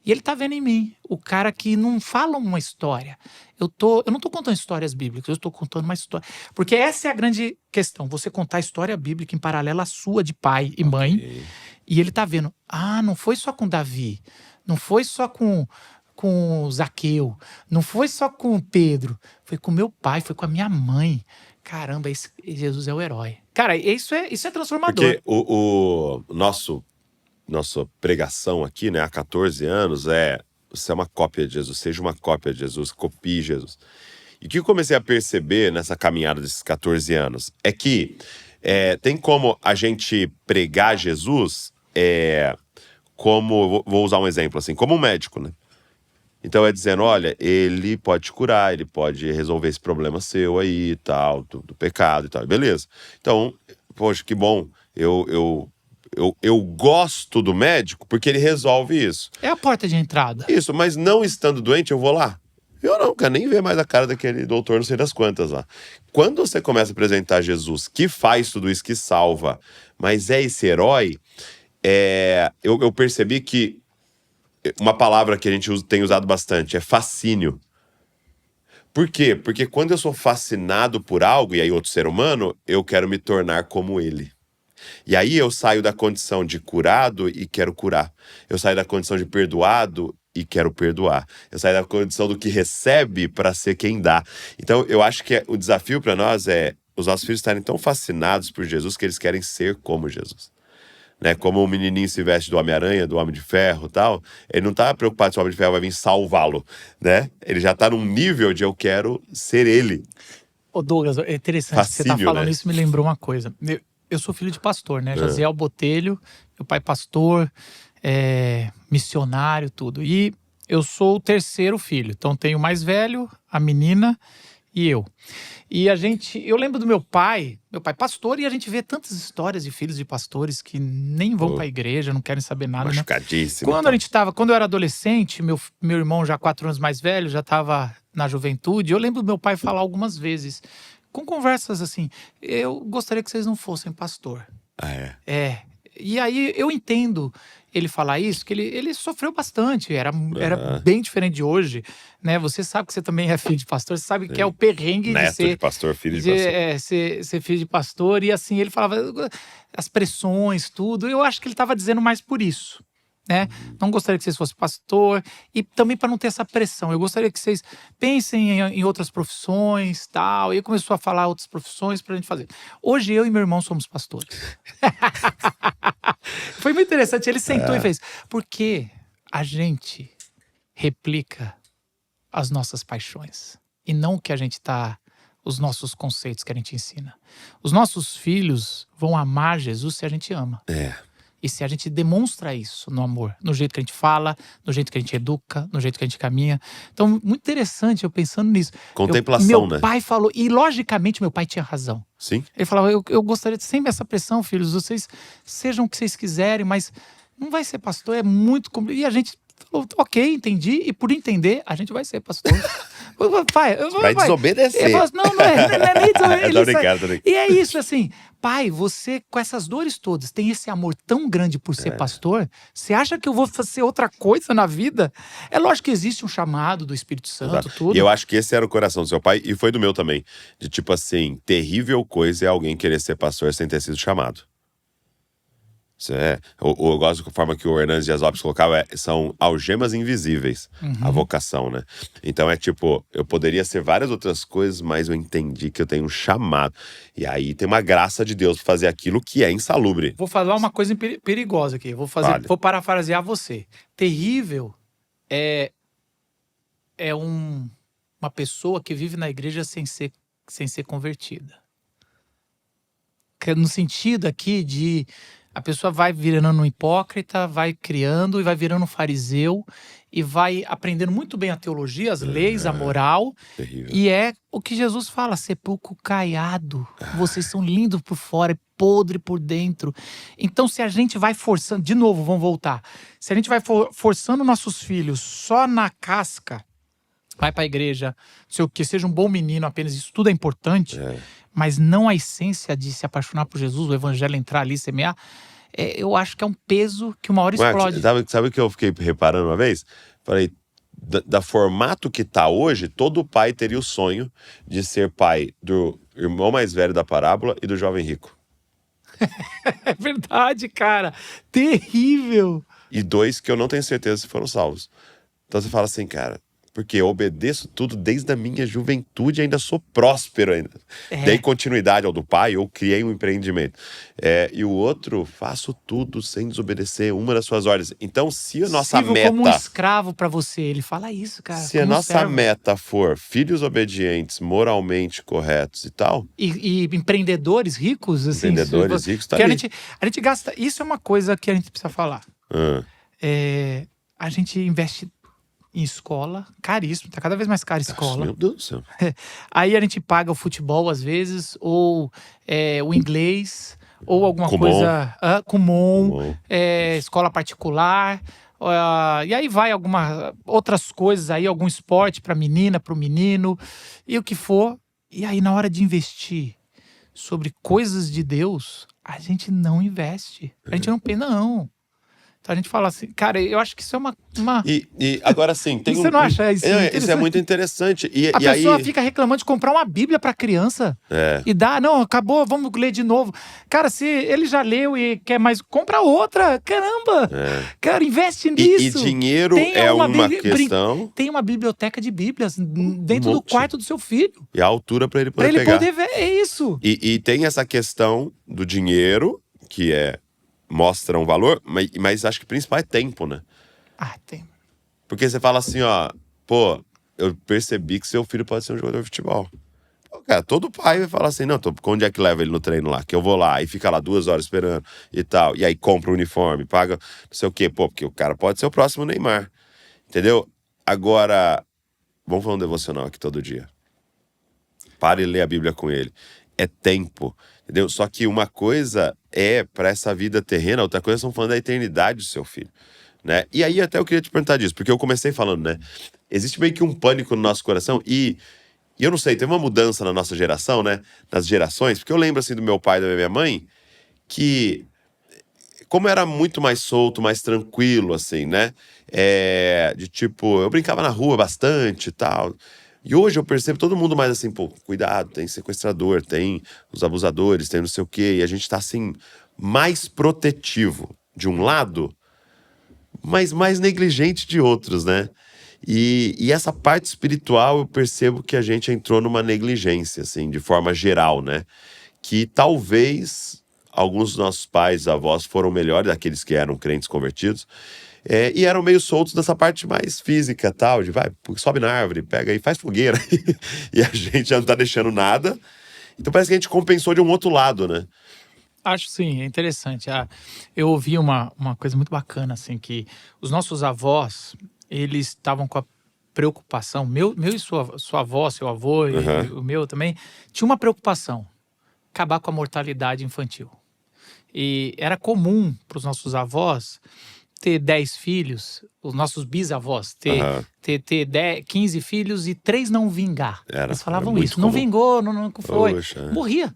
E ele tá vendo em mim, o cara que não fala uma história. Eu não tô contando histórias bíblicas, eu estou contando uma história. Porque essa é a grande questão, você contar a história bíblica em paralelo à sua de pai e mãe. E ele tá vendo, não foi só com Davi, não foi só com Zaqueu, não foi só com Pedro, foi com meu pai, foi com a minha mãe. Caramba, Jesus é o herói. Cara, isso é transformador. Porque o nossa pregação aqui, né, há 14 anos você é uma cópia de Jesus, seja uma cópia de Jesus, copie Jesus. E o que eu comecei a perceber nessa caminhada desses 14 anos é que tem como a gente pregar Jesus como, vou usar um exemplo assim, como um médico, né? Então é dizendo, olha, ele pode te curar, ele pode resolver esse problema seu aí e tal, do pecado e tal, beleza. Então, poxa, que bom, eu gosto do médico porque ele resolve isso. É a porta de entrada. Isso, mas não estando doente, eu vou lá. Eu não quero nem ver mais a cara daquele doutor não sei das quantas lá. Quando você começa a apresentar Jesus, que faz tudo isso, que salva, mas é esse herói, eu percebi que uma palavra que a gente tem usado bastante é fascínio. Por quê? Porque quando eu sou fascinado por algo, e aí outro ser humano, eu quero me tornar como ele. E aí eu saio da condição de curado e quero curar. Eu saio da condição de perdoado e quero perdoar. Eu saio da condição do que recebe para ser quem dá. Então eu acho que o desafio para nós é os nossos filhos estarem tão fascinados por Jesus que eles querem ser como Jesus. Né? Como o menininho se veste do Homem-Aranha, do Homem de Ferro e tal, ele não tá preocupado se o Homem de Ferro vai vir salvá-lo, né? Ele já tá num nível de eu quero ser ele. Ô Douglas, é interessante, Fascínio, você tá falando né? isso, me lembrou uma coisa. Eu sou filho de pastor, né? Jaziel Botelho, meu pai pastor, missionário, tudo. E eu sou o terceiro filho. Então tenho o mais velho, a menina e eu. E eu lembro do meu pai pastor, e a gente vê tantas histórias de filhos de pastores que nem vão pra igreja, não querem saber nada, né? Machucadíssimo. Quando eu era adolescente, meu irmão já 4 anos mais velho, já estava na juventude, eu lembro do meu pai falar algumas vezes, com conversas assim, eu gostaria que vocês não fossem pastor. Ah, é? E aí eu entendo ele falar isso, que ele sofreu bastante, era bem diferente de hoje, né? Você sabe que você também é filho de pastor, você sabe que é o perrengue Neto de ser... de pastor, filho de pastor. Ser filho de pastor, e assim, ele falava as pressões, tudo, eu acho que ele estava dizendo mais por isso, né? Não gostaria que vocês fossem pastor, e também para não ter essa pressão. Eu gostaria que vocês pensem em outras profissões, tal. E ele começou a falar outras profissões pra gente fazer. Hoje eu e meu irmão somos pastores. Foi muito interessante. Ele sentou e fez: porque a gente replica as nossas paixões e não o que a gente os nossos conceitos que a gente ensina. Os nossos filhos vão amar Jesus se a gente ama. E se a gente demonstra isso no amor, no jeito que a gente fala, no jeito que a gente educa, no jeito que a gente caminha. Então, muito interessante eu pensando nisso. Contemplação, né? Meu pai falou, e logicamente meu pai tinha razão. Sim. Ele falava, eu gostaria de sempre essa pressão, filhos, vocês sejam o que vocês quiserem, mas não vai ser pastor, é muito complicado. E a gente falou, ok, entendi, e por entender, a gente vai ser pastor. Pai, vai desobedecer. Ele falou, não é nem desobedecer. Tô brincando. E é isso, assim, pai, você com essas dores todas, tem esse amor tão grande por ser pastor, você acha que eu vou fazer outra coisa na vida? É lógico que existe um chamado do Espírito Santo, tudo. E eu acho que esse era o coração do seu pai, e foi do meu também. De tipo assim, terrível coisa é alguém querer ser pastor sem ter sido chamado. Eu gosto da forma que o Hernandes Dias Lopes colocava, são algemas invisíveis, a vocação, né? Então é tipo, eu poderia ser várias outras coisas, mas eu entendi que eu tenho um chamado. E aí tem uma graça de Deus pra fazer aquilo que é insalubre. Vou falar uma coisa perigosa aqui, vou parafrasear você. Terrível é uma pessoa que vive na igreja sem ser convertida. No sentido aqui de... A pessoa vai virando um hipócrita, vai criando e vai virando um fariseu e vai aprendendo muito bem a teologia, as leis, a moral. Terrível. E é o que Jesus fala, sepulcro caiado. Vocês são lindos por fora e podre por dentro. Então se a gente vai forçando, de novo, vamos voltar. Se a gente vai forçando nossos filhos só na casca, vai pra igreja, sei o que, seja um bom menino apenas, isso tudo é importante. Mas não a essência de se apaixonar por Jesus, o evangelho entrar ali, semear, eu acho que é um peso que uma hora explode. Sabe o que eu fiquei reparando uma vez? Falei, da formato que tá hoje, todo pai teria o sonho de ser pai do irmão mais velho da parábola e do jovem rico. É verdade, cara. Terrível. E 2 que eu não tenho certeza se foram salvos. Então você fala assim, cara... Porque eu obedeço tudo desde a minha juventude e ainda sou próspero ainda. Dei continuidade ao do pai, eu criei um empreendimento. E o outro, faço tudo sem desobedecer uma das suas ordens. Então, se a nossa meta... como um escravo pra você, ele fala isso, cara. Se a nossa meta for filhos obedientes, moralmente corretos e tal... E empreendedores ricos, assim... Empreendedores ricos, tá ali. A gente gasta... Isso é uma coisa que a gente precisa falar. A gente investe... em escola, caríssimo, tá cada vez mais caro a escola. Meu Deus do céu. Aí a gente paga o futebol às vezes, ou o inglês, ou alguma coisa... Kumon, escola particular, e aí vai algumas outras coisas aí, algum esporte pra menina, pro menino, e o que for. E aí na hora de investir sobre coisas de Deus, a gente não investe. A gente não pensa, não. Então a gente fala assim, cara, eu acho que isso é uma... E agora sim, tem Você não acha isso isso é interessante? muito interessante. E A pessoa aí... fica reclamando de comprar uma Bíblia pra criança. É. E dá, não, acabou, vamos ler de novo. Cara, se ele já leu e quer mais, compra outra. Caramba! Cara, investe E nisso. dinheiro Tenha é uma bíblia- questão. Tem uma biblioteca de Bíblias dentro do monte. quarto do seu filho. E a altura para ele Pra poder ele pegar. poder ver. É isso. E tem essa questão do dinheiro, que mostra um valor, mas acho que o principal é tempo, né? Tem. Porque você fala assim, ó, pô, eu percebi que seu filho pode ser um jogador de futebol. Pô, cara, todo pai vai falar assim, não, onde é que leva ele no treino lá? Que eu vou lá, e fica lá 2 horas esperando e tal. E aí compra o uniforme, paga não sei o quê. Pô, porque o cara pode ser o próximo Neymar. Entendeu? Agora, vamos fazer um devocional aqui todo dia. Pare e lê a Bíblia com ele. É tempo, entendeu? Só que uma coisa é para essa vida terrena, outra coisa estão falando da eternidade do seu filho, né? E aí até eu queria te perguntar disso, porque eu comecei falando, né? Existe meio que um pânico no nosso coração e eu não sei, teve uma mudança na nossa geração, né? Nas gerações, porque eu lembro assim do meu pai e da minha mãe, que como era muito mais solto, mais tranquilo, assim, né? De tipo, eu brincava na rua bastante e tal. E hoje eu percebo todo mundo mais assim, pô, cuidado, tem sequestrador, tem os abusadores, tem não sei o quê. E a gente tá assim, mais protetivo de um lado, mas mais negligente de outros, né? E essa parte espiritual eu percebo que a gente entrou numa negligência, assim, de forma geral, né? Que talvez alguns dos nossos pais, avós foram melhores, aqueles que eram crentes convertidos, e eram meio soltos dessa parte mais física, tal, de vai, sobe na árvore, pega aí, faz fogueira. E a gente já não tá deixando nada. Então parece que a gente compensou de um outro lado, né? Acho sim, é interessante. Eu ouvi uma coisa muito bacana, assim, que os nossos avós, eles estavam com a preocupação, meu e sua avó, seu avô e o meu também, tinha uma preocupação, acabar com a mortalidade infantil. E era comum para os nossos avós ter 10 filhos, os nossos bisavós ter 10, 15 filhos e 3 não vingar. Eles falavam muito isso, comum. não vingou, não foi, Poxa. morria.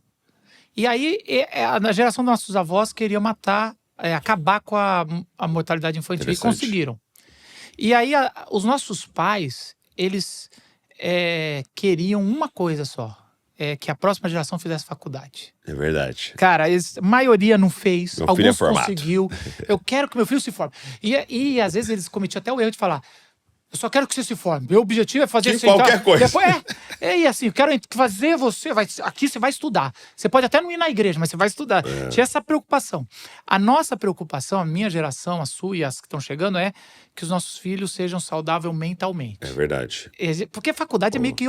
E aí, na geração dos nossos avós, queriam matar, acabar com a mortalidade infantil e conseguiram. E aí, os nossos pais, eles queriam uma coisa só, que a próxima geração fizesse faculdade. É verdade. Cara, a maioria não fez, Meu filho é alguns formado. conseguiu. Eu quero que meu filho se forme. E às vezes eles cometiam até o erro de falar, eu só quero que você se forme. Meu objetivo é fazer isso. Qualquer coisa. Depois, e assim, eu quero fazer aqui você vai estudar. Você pode até não ir na igreja, mas você vai estudar. Tinha essa preocupação. A nossa preocupação, a minha geração, a sua e as que estão chegando, é que os nossos filhos sejam saudáveis mentalmente. É verdade. Porque a faculdade é meio que...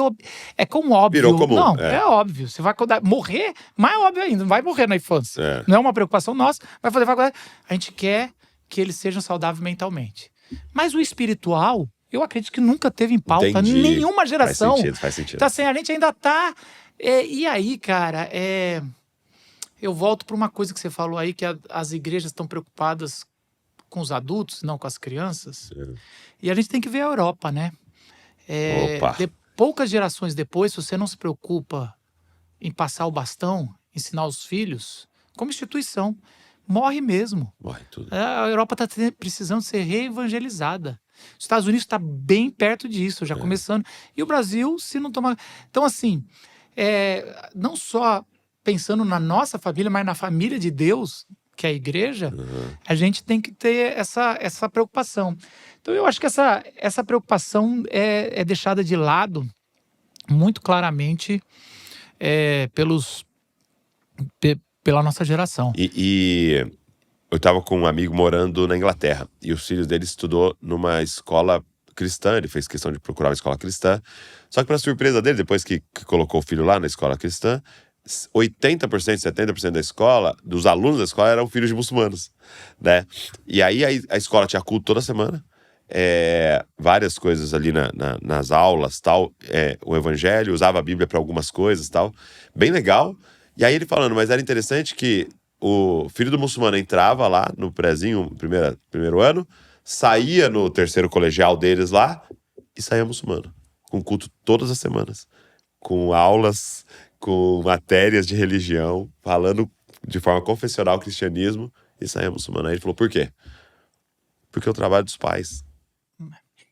É como óbvio. Virou comum. Não, é óbvio. Você vai morrer, mais óbvio ainda. Não vai morrer na infância. Não é uma preocupação nossa. Vai fazer faculdade. A gente quer que eles sejam saudáveis mentalmente. Mas o espiritual... Eu acredito que nunca teve em pauta nenhuma geração. Faz sentido. Então, assim, a gente ainda tá... e aí, cara, eu volto para uma coisa que você falou aí, que as igrejas estão preocupadas com os adultos, não com as crianças. E a gente tem que ver a Europa, né? Poucas gerações depois, se você não se preocupa em passar o bastão, ensinar os filhos, como instituição, morre mesmo. Morre tudo. A Europa está precisando ser reevangelizada. Os Estados Unidos está bem perto disso, já começando. E o Brasil, se não tomar... Então, assim, não só pensando na nossa família, mas na família de Deus, que é a igreja, a gente tem que ter essa preocupação. Então, eu acho que essa preocupação é deixada de lado muito claramente pela nossa geração. E eu tava com um amigo morando na Inglaterra e os filhos dele estudou numa escola cristã, ele fez questão de procurar uma escola cristã, só que para surpresa dele, depois que colocou o filho lá na escola cristã, 80%, 70% da escola, dos alunos da escola eram filhos de muçulmanos, né? E aí a escola tinha culto toda semana, várias coisas ali nas aulas, tal, o evangelho, usava a Bíblia para algumas coisas, tal, bem legal. E aí ele falando, mas era interessante que o filho do muçulmano entrava lá no prézinho, primeiro ano, saía no terceiro colegial deles lá e saía muçulmano, com culto todas as semanas, com aulas, com matérias de religião, falando de forma confessional o cristianismo e saía muçulmano. Aí ele falou, por quê? Porque o trabalho dos pais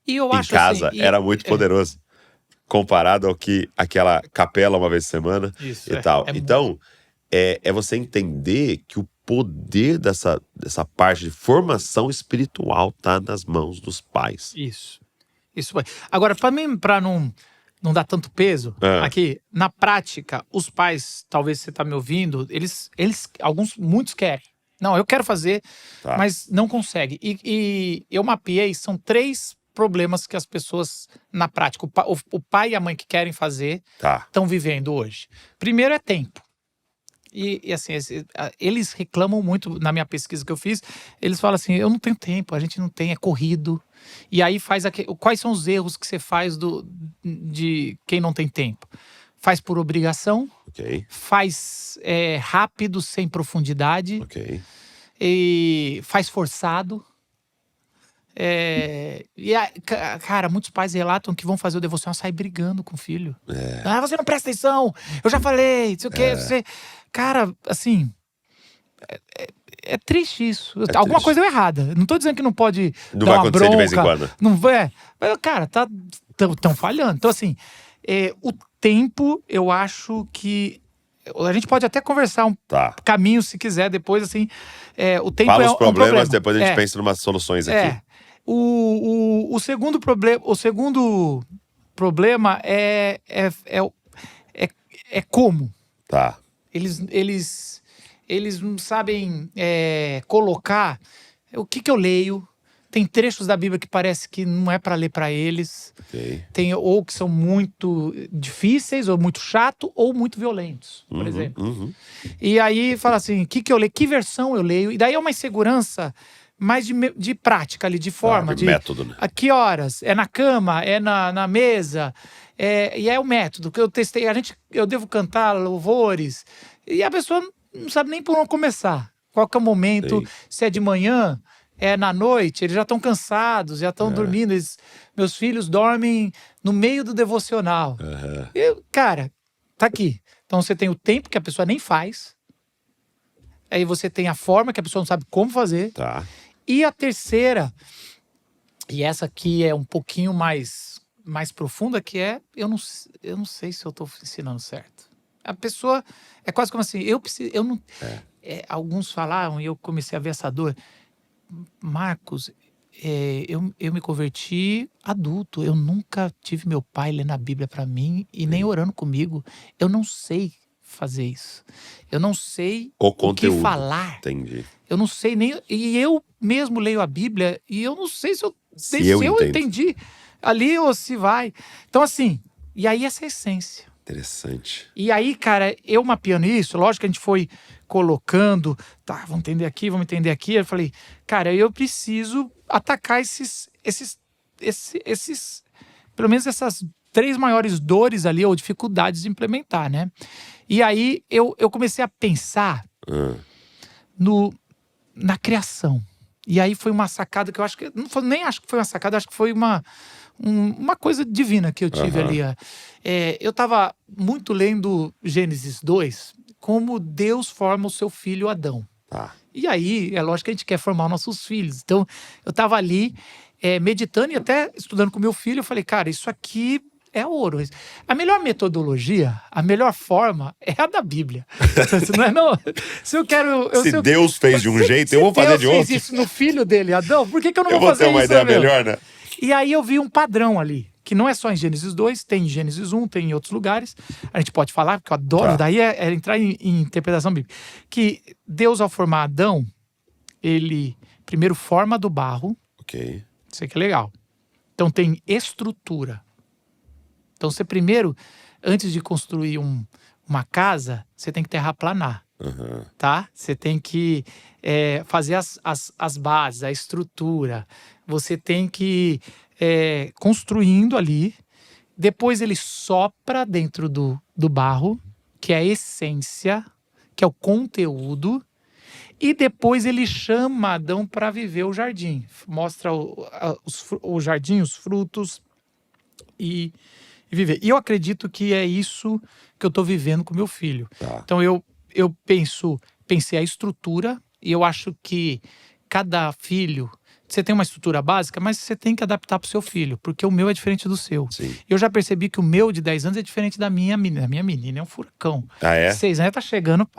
E eu em acho casa assim, era muito poderoso. Comparado ao que aquela capela uma vez por semana Isso, e tal. muito. Então, é você entender que o poder dessa parte de formação espiritual tá nas mãos dos pais. Isso vai. Agora, para não dar tanto peso, aqui, na prática, os pais, talvez você tá me ouvindo, muitos querem. Não, eu quero fazer, Tá. mas não consegue. E eu mapeei, são 3 problemas que as pessoas, na prática, o pai e a mãe que querem fazer, Tá. estão vivendo hoje. Primeiro é tempo. E assim, eles reclamam muito, na minha pesquisa que eu fiz, eles falam assim, eu não tenho tempo, a gente não tem, é corrido. E aí quais são os erros que você faz de quem não tem tempo? Faz por obrigação, Ok. faz rápido, sem profundidade, Ok. e faz forçado. Cara, muitos pais relatam que vão fazer o devocional, sair brigando com o filho. Você não presta atenção, eu já falei, não sei o quê. Cara, assim, é triste isso. Alguma triste. coisa deu errada. Não tô dizendo que não pode Não dar vai uma acontecer bronca. de vez em quando. Não vai. Mas, cara, tão falhando. Então, assim, o tempo, eu acho que a gente pode até conversar um caminho, se quiser, depois, assim. O tempo Fala é os um problemas, problema. depois a gente pensa em umas soluções aqui. O segundo problema é como. Tá. Eles não sabem colocar o que eu leio. Tem trechos da Bíblia que parece que não é para ler para eles. Ok. Tem ou que são muito difíceis, ou muito chato, ou muito violentos, por exemplo. E aí fala assim, o que eu leio, que versão eu leio. E daí é uma insegurança mais de prática ali, de forma. De método, né? A que horas? É na cama? É na mesa? E é o método que eu testei. Eu devo cantar louvores. E a pessoa não sabe nem por onde começar. Qual que é o momento? Sim. Se é de manhã, é na noite, eles já estão cansados, já estão dormindo. Meus filhos dormem no meio do devocional. Cara, tá aqui. Então você tem o tempo que a pessoa nem faz. Aí você tem a forma que a pessoa não sabe como fazer. Tá. E a terceira, e essa aqui é um pouquinho mais profunda, que é, eu não sei se eu tô ensinando certo. A pessoa, é quase como assim, alguns falaram, e eu comecei a ver essa dor. Marcos, eu me converti adulto, eu nunca tive meu pai lendo a Bíblia para mim e nem orando comigo. Eu não sei fazer isso. Eu não sei o que falar. Entendi. Eu não sei nem... E eu mesmo leio a Bíblia e eu não sei se eu entendi ali ou se vai. Então, assim, e aí essa é a essência. Interessante. E aí, cara, eu mapeando isso, lógico que a gente foi colocando, tá, vamos entender aqui, vamos entender aqui. Eu falei, cara, eu preciso atacar esses pelo menos essas 3 maiores dores ali, ou dificuldades de implementar, né? E aí eu comecei a pensar na criação. E aí foi uma sacada que eu acho que... nem acho que foi uma sacada, acho que foi uma coisa divina que eu tive ali. Eu estava muito lendo Gênesis 2, como Deus forma o seu filho Adão. E aí, é lógico que a gente quer formar nossos filhos. Então, eu estava ali meditando e até estudando com meu filho. Eu falei, cara, isso aqui é ouro. A melhor metodologia, a melhor forma é a da Bíblia. Não, se Deus fez de um jeito, eu vou fazer de outro. Se Deus fez isso no filho dele, Adão, por que eu não vou fazer isso? Eu vou ter uma ideia melhor, né? E aí eu vi um padrão ali, que não é só em Gênesis 2, tem em Gênesis 1, tem em outros lugares. A gente pode falar, porque eu adoro, daí é entrar em interpretação bíblica. Que Deus, ao formar Adão, ele primeiro forma do barro. Ok. Isso aqui é legal. Então tem estrutura. Então você primeiro, antes de construir uma casa, você tem que terraplanar. Tá? Você tem que fazer as bases, a estrutura. Você tem que construindo ali. Depois ele sopra dentro do barro, que é a essência, que é o conteúdo. E depois ele chama Adão para viver o jardim. Mostra o jardim, os frutos e viver. E eu acredito que é isso que eu estou vivendo com meu filho. Então eu pensei a estrutura, e eu acho que cada filho você tem uma estrutura básica, mas você tem que adaptar para o seu filho, porque o meu é diferente do seu. Sim. Eu já percebi que o meu de 10 anos é diferente da minha menina. A minha menina é um furacão. Ah, é? 6 anos, tá chegando.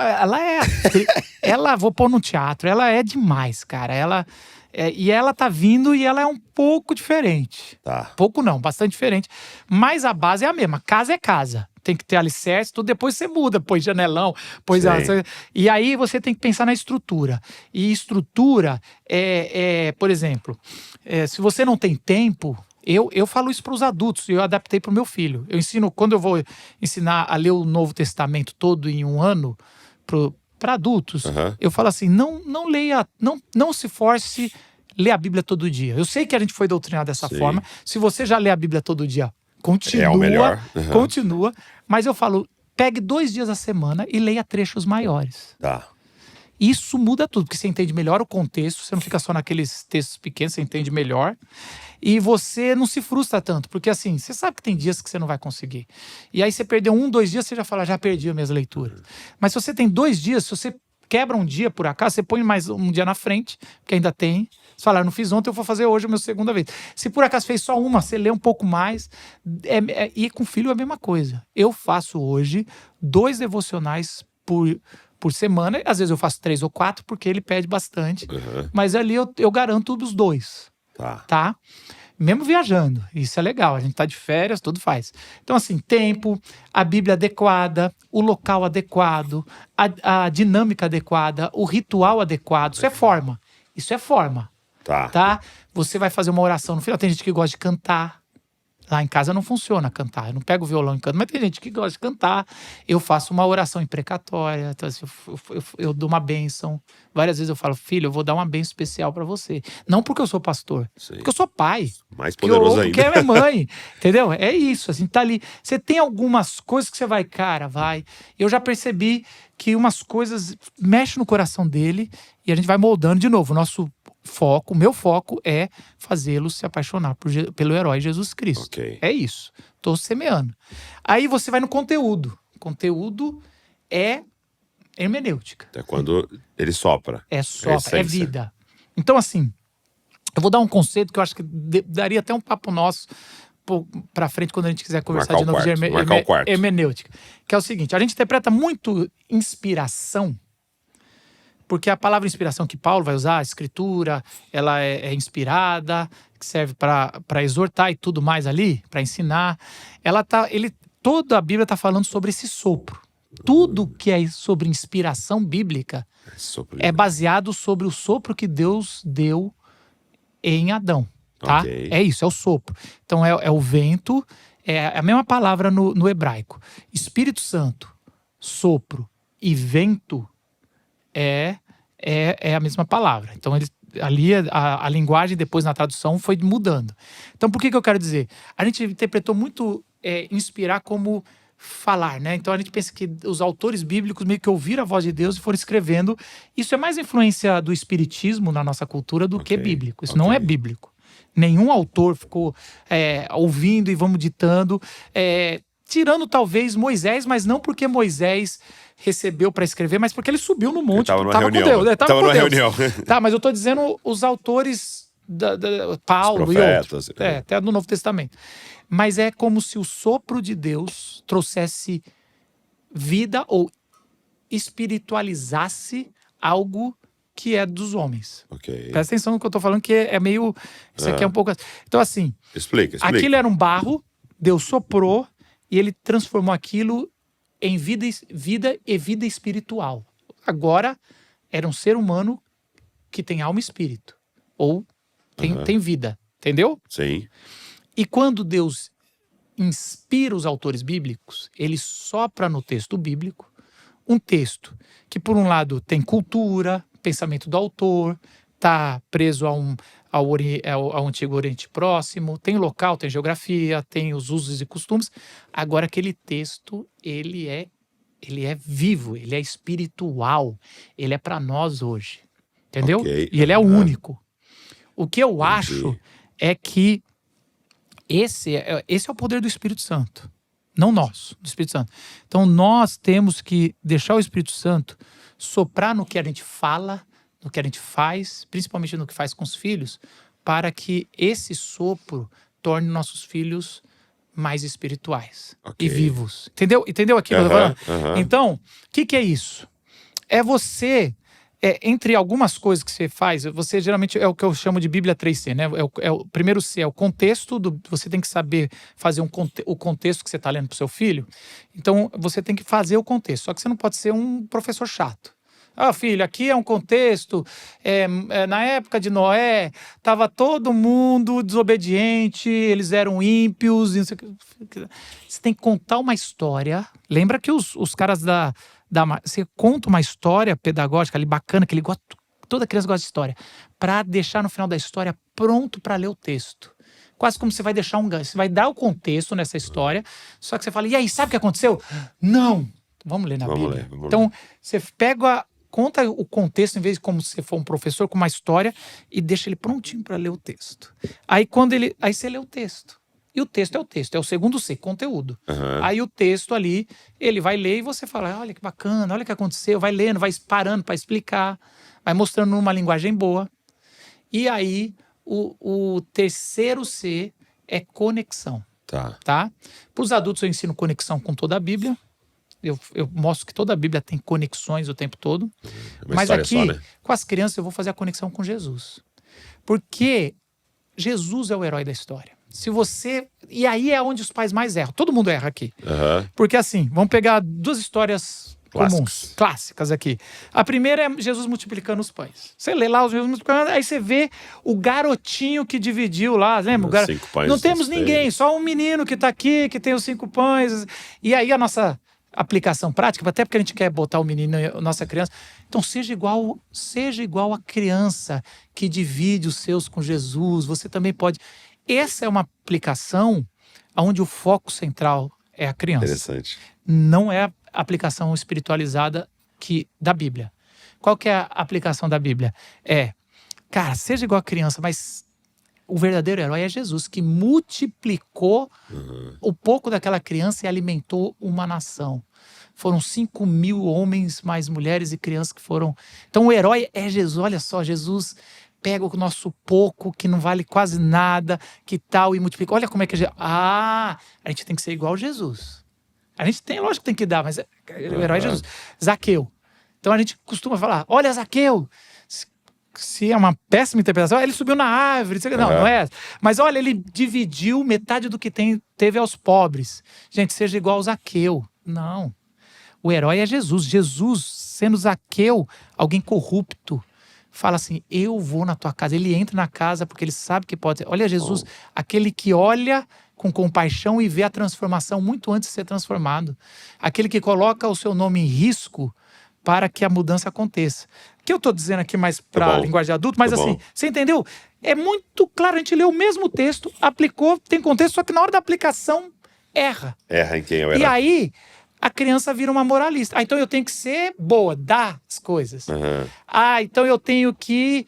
Ela, vou pôr no teatro, ela é demais, cara. E ela tá vindo e ela é um pouco diferente. Tá. Pouco não, bastante diferente. Mas a base é a mesma. Casa é casa. Tem que ter alicerce, tudo. Depois você muda, põe janelão, e aí você tem que pensar na estrutura. E estrutura por exemplo, se você não tem tempo, eu falo isso para os adultos e eu adaptei para o meu filho. Eu ensino, quando eu vou ensinar a ler o Novo Testamento todo em um ano para adultos, eu falo assim: não leia, não se force ler a Bíblia todo dia. Eu sei que a gente foi doutrinado dessa forma. Se você já lê a Bíblia todo dia, continua, é o melhor. Continua, mas eu falo, pegue 2 dias a semana e leia trechos maiores. Tá. Isso muda tudo, porque você entende melhor o contexto, você não fica só naqueles textos pequenos, você entende melhor. E você não se frustra tanto, porque assim, você sabe que tem dias que você não vai conseguir. E aí você perdeu 1, 2 dias, você já fala, já perdi as minhas leituras. Mas se você tem 2 dias, se você quebra um dia por acaso, você põe mais um dia na frente, porque ainda tem. Você fala, não fiz ontem, eu vou fazer hoje a minha segunda vez. Se por acaso fez só uma, você lê um pouco mais. E com filho é a mesma coisa. Eu faço hoje 2 devocionais por semana. Às vezes eu faço 3 ou 4, porque ele pede bastante. Mas ali eu garanto os 2. Tá? Mesmo viajando. Isso é legal. A gente tá de férias, tudo faz. Então, assim, tempo, a Bíblia adequada, o local adequado, a dinâmica adequada, o ritual adequado. Isso é forma. Isso é forma. Tá? Você vai fazer uma oração no final. Tem gente que gosta de cantar. Lá em casa não funciona cantar. Eu não pego o violão e canto, mas tem gente que gosta de cantar. Eu faço uma oração imprecatória. Então, assim, eu dou uma bênção. Várias vezes eu falo, filho, eu vou dar uma bênção especial pra você. Não porque eu sou pastor, porque eu sou pai. Mais poderoso ainda. Porque é minha mãe. Entendeu? É isso. Assim, tá ali. Você tem algumas coisas que você vai, cara, vai. Eu já percebi que umas coisas mexem no coração dele e a gente vai moldando de novo. O meu foco é fazê-lo se apaixonar pelo herói Jesus Cristo. É isso. Tô semeando. Aí você vai no conteúdo. Conteúdo é hermenêutica. É quando ele sopra. É vida. Então, assim, eu vou dar um conceito que eu acho que daria até um papo nosso pra frente quando a gente quiser conversar de novo de hermenêutica. Que é o seguinte, a gente interpreta muito inspiração, porque a palavra inspiração que Paulo vai usar, a escritura, ela é inspirada, que serve para exortar e tudo mais ali, para ensinar. Toda a Bíblia está falando sobre esse sopro. Tudo que é sobre inspiração bíblica é baseado sobre o sopro que Deus deu em Adão. Tá? É isso, é o sopro. Então é o vento, é a mesma palavra no hebraico. Espírito Santo, sopro e vento é a mesma palavra. Então, ali a linguagem, depois na tradução, foi mudando. Então, por que eu quero dizer? A gente interpretou muito inspirar como falar, né? Então, a gente pensa que os autores bíblicos meio que ouviram a voz de Deus e foram escrevendo. Isso é mais influência do espiritismo na nossa cultura do que bíblico. Isso não é bíblico. Nenhum autor ficou ouvindo e vamos ditando. Tirando talvez Moisés, mas não porque Moisés recebeu para escrever, mas porque ele subiu no monte. Tava numa reunião. Tá, mas eu tô dizendo os autores Paulo os profetas, e outros. Até no Novo Testamento. Mas é como se o sopro de Deus trouxesse vida ou espiritualizasse algo que é dos homens. Presta atenção no que eu tô falando, que é meio... Isso aqui é um pouco... Então, assim... Explica. Aquilo era um barro, Deus soprou e ele transformou aquilo em vida e vida espiritual. Agora, era um ser humano que tem alma e espírito. Ou tem vida. Entendeu? Sim. E quando Deus inspira os autores bíblicos, ele sopra no texto bíblico um texto que, por um lado, tem cultura, pensamento do autor, está preso ao Antigo Oriente Próximo, tem local, tem geografia, tem os usos e costumes. Agora, aquele texto, ele é vivo, ele é espiritual, ele é para nós hoje. Entendeu? E ele é o único. O que eu acho é que esse é o poder do Espírito Santo. Não nosso, do Espírito Santo. Então, nós temos que deixar o Espírito Santo soprar no que a gente fala, no que a gente faz, principalmente no que faz com os filhos, para que esse sopro torne nossos filhos mais espirituais e vivos. Entendeu? Entendeu aqui o que eu tô falando? Então, o que é isso? É você, entre algumas coisas que você faz, você geralmente é o que eu chamo de Bíblia 3C, né? O primeiro C é o contexto, você tem que saber fazer o contexto que você está lendo para o seu filho. Então, você tem que fazer o contexto, só que você não pode ser um professor chato. Filho, aqui é um contexto, na época de Noé, estava todo mundo desobediente, eles eram ímpios, não sei o que. Você tem que contar uma história. Lembra que os caras você conta uma história pedagógica ali bacana, que toda criança gosta de história, para deixar no final da história pronto para ler o texto. Quase como você vai deixar um gancho. Você vai dar o contexto nessa história, só que você fala, e aí, sabe o que aconteceu? Não! Vamos ler na Bíblia. Então, você conta o contexto, em vez de como se for um professor, com uma história, e deixa ele prontinho para ler o texto. Aí você lê o texto. E o texto é o segundo C, conteúdo. Aí o texto ali, ele vai ler e você fala, olha que bacana, olha o que aconteceu, vai lendo, vai parando para explicar, vai mostrando numa linguagem boa. E aí, o terceiro C é conexão. Tá? Para os adultos eu ensino conexão com toda a Bíblia. Eu mostro que toda a Bíblia tem conexões o tempo todo. Mas aqui, só, né? Com as crianças, eu vou fazer a conexão com Jesus. Porque Jesus é o herói da história. E aí é onde os pais mais erram. Todo mundo erra aqui. Porque assim, vamos pegar duas histórias comuns, clássicas aqui. A primeira é Jesus multiplicando os pães. Você lê lá os Jesus multiplicando, aí você vê o garotinho que dividiu lá, lembra? 5 pães. Não temos ninguém, só um menino que tá aqui, que tem os 5 pães. E aí a nossa aplicação prática, até porque a gente quer botar o menino, a nossa criança. Então seja igual a criança que divide os seus com Jesus. Você também pode. Essa é uma aplicação onde o foco central é a criança. Interessante. Não é a aplicação espiritualizada da Bíblia. Qual que é a aplicação da Bíblia? Cara, seja igual a criança, mas o verdadeiro herói é Jesus, que multiplicou o pouco daquela criança e alimentou uma nação. Foram 5.000 homens, mais mulheres e crianças que foram... Então o herói é Jesus. Olha só, Jesus pega o nosso pouco, que não vale quase nada, que tal, e multiplica. Olha como é que a gente tem que ser igual a Jesus. A gente tem, lógico que tem que dar, mas o herói é Jesus. Zaqueu. Então a gente costuma falar, olha Zaqueu, se é uma péssima interpretação, ele subiu na árvore, não é. Mas olha, ele dividiu metade do que teve aos pobres. Gente, seja igual ao Zaqueu. Não. O herói é Jesus. Jesus, sendo Zaqueu, alguém corrupto, fala assim, eu vou na tua casa. Ele entra na casa porque ele sabe que pode. Olha Jesus, aquele que olha com compaixão e vê a transformação muito antes de ser transformado. Aquele que coloca o seu nome em risco para que a mudança aconteça. O que eu estou dizendo aqui mais para a linguagem de adulto, mas assim, você entendeu? É muito claro, a gente lê o mesmo texto, aplicou, tem contexto, só que na hora da aplicação, erra. Erra em quem é o herói. E aí, a criança vira uma moralista. Então eu tenho que ser boa, dar as coisas. Então eu tenho que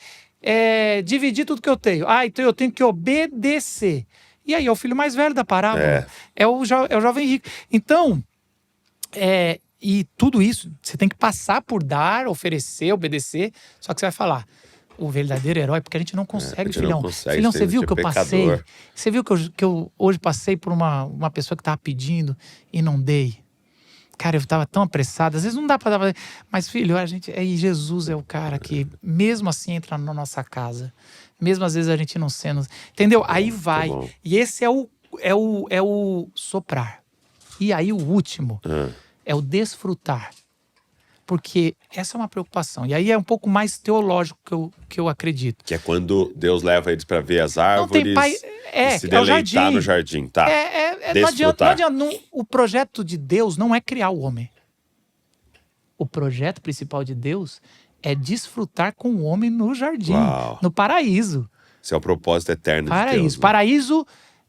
dividir tudo que eu tenho. Então eu tenho que obedecer. E aí é o filho mais velho da parábola. É o jovem rico. Então, e tudo isso, você tem que passar por dar, oferecer, obedecer. Só que você vai falar, o verdadeiro herói, porque a gente não consegue, filhão. Filhão, você viu que eu passei? Você viu que eu hoje passei por uma pessoa que estava pedindo e não dei? Cara, eu estava tão apressado. Às vezes não dá para dar. Mas, filho, Jesus é o cara que, mesmo assim, entra na nossa casa. Mesmo às vezes a gente não sendo. Entendeu? Aí vai. E esse é o soprar. E aí o último é o desfrutar. Porque essa é uma preocupação. E aí é um pouco mais teológico que eu acredito. Que é quando Deus leva eles para ver as árvores e se deleitar no jardim. Tá. Não adianta, o projeto de Deus não é criar o homem. O projeto principal de Deus é desfrutar com o homem no jardim, no paraíso. Esse é o propósito eterno de Deus. Né? Paraíso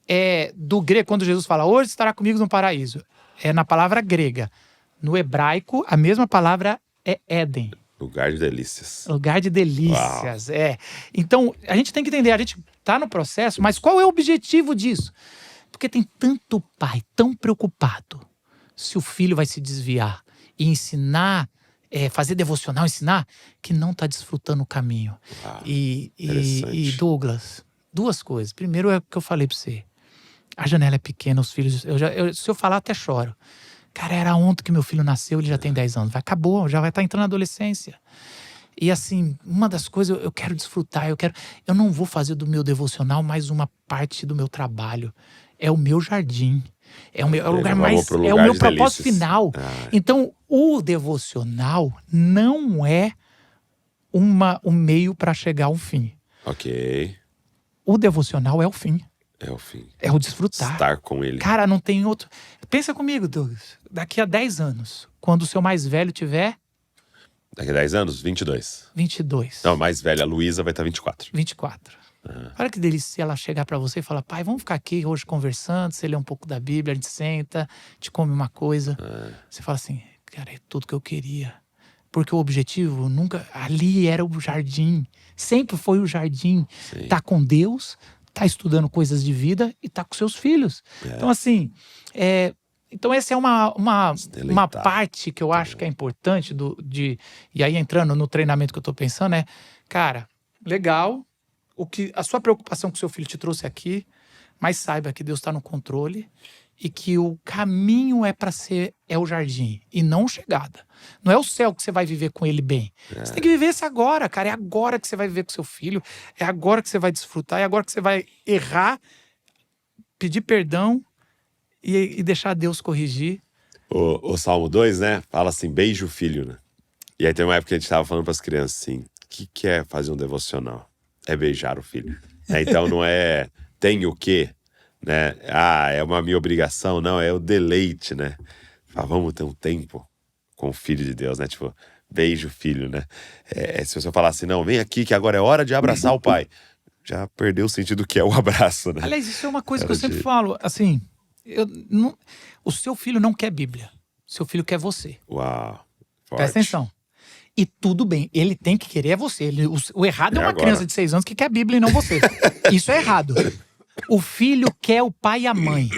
é do grego, quando Jesus fala, hoje estará comigo no paraíso. É na palavra grega. No hebraico, a mesma palavra é Éden. Lugar de delícias. Lugar de delícias, Então, a gente tem que entender, a gente tá no processo, mas qual é o objetivo disso? Porque tem tanto pai tão preocupado se o filho vai se desviar e ensinar fazer devocional, ensinar, que não está desfrutando o caminho. E Douglas, duas coisas. Primeiro é o que eu falei para você. A janela é pequena, os filhos... se eu falar, até choro. Cara, era ontem que meu filho nasceu, ele já tem 10 anos. Acabou, já vai estar entrando na adolescência. E assim, uma das coisas, eu quero desfrutar, eu não vou fazer do meu devocional mais uma parte do meu trabalho. É o meu jardim. É o lugar mais... É o meu propósito final. Então, o devocional não é um meio para chegar ao fim. Ok. O devocional é o fim. É o fim. É o desfrutar. Estar com ele. Cara, não tem outro... Pensa comigo, Douglas. Daqui a 10 anos, quando o seu mais velho tiver... Daqui a 10 anos? 22. 22. Não, mais velha, a Luísa vai estar 24. 24. Olha que delícia se ela chegar pra você e falar: pai, vamos ficar aqui hoje conversando, você lê um pouco da Bíblia, a gente senta, te come uma coisa. Você fala assim: cara, é tudo que eu queria. Porque o objetivo nunca... Ali era o jardim. Sempre foi o jardim. Sim. Tá com Deus, tá estudando coisas de vida e tá com seus filhos. Então assim, então essa é uma parte que eu acho que é importante e aí entrando no treinamento que eu tô pensando cara, legal, a sua preocupação com o seu filho te trouxe aqui, mas saiba que Deus está no controle e que o caminho é o jardim e não chegada. Não é o céu que você vai viver com ele bem. Você tem que viver isso agora, cara. É agora que você vai viver com seu filho, é agora que você vai desfrutar, é agora que você vai errar, pedir perdão e deixar Deus corrigir. O Salmo 2, né? Fala assim, beija o filho, né? E aí tem uma época que a gente tava falando pras crianças assim, o que é fazer um devocional? É beijar o filho. Então não é tem o quê, né? É uma minha obrigação. Não, é o deleite, né? Vamos ter um tempo com o filho de Deus, né? Tipo, beija o filho, né? Se você falar assim, não, vem aqui que agora é hora de abraçar o pai. Já perdeu o sentido que é o abraço, né? Aliás, isso é uma coisa que eu sempre falo, assim, o seu filho não quer Bíblia. Seu filho quer você. Uau, forte. Presta atenção. E tudo bem, ele tem que querer você. O errado é uma criança de 6 anos que quer a Bíblia e não você. Isso é errado. O filho quer o pai e a mãe.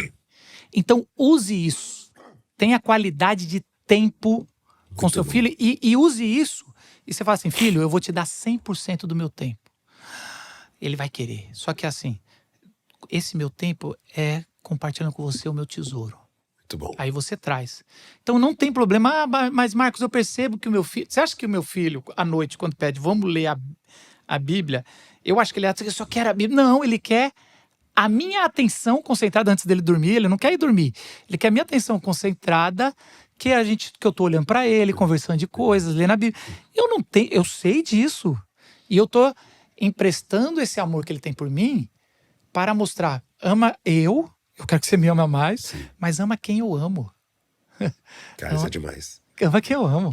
Então, use isso. Tenha qualidade de tempo com seu filho e use isso. E você fala assim, filho, eu vou te dar 100% do meu tempo. Ele vai querer. Só que assim, esse meu tempo é compartilhando com você o meu tesouro. Muito bom. Aí você traz. Então não tem problema. Mas Marcos, eu percebo que o meu filho... Você acha que o meu filho, à noite, quando pede, vamos ler a Bíblia, eu acho que ele só quer a Bíblia. Não, ele quer a minha atenção concentrada antes dele dormir. Ele não quer ir dormir. Ele quer a minha atenção concentrada, que eu tô olhando para ele, conversando de coisas, lendo a Bíblia. Eu sei disso. E eu tô emprestando esse amor que ele tem por mim para mostrar, eu quero que você me ama mais, mas ama quem eu amo. Cara, isso é demais. Ama quem eu amo.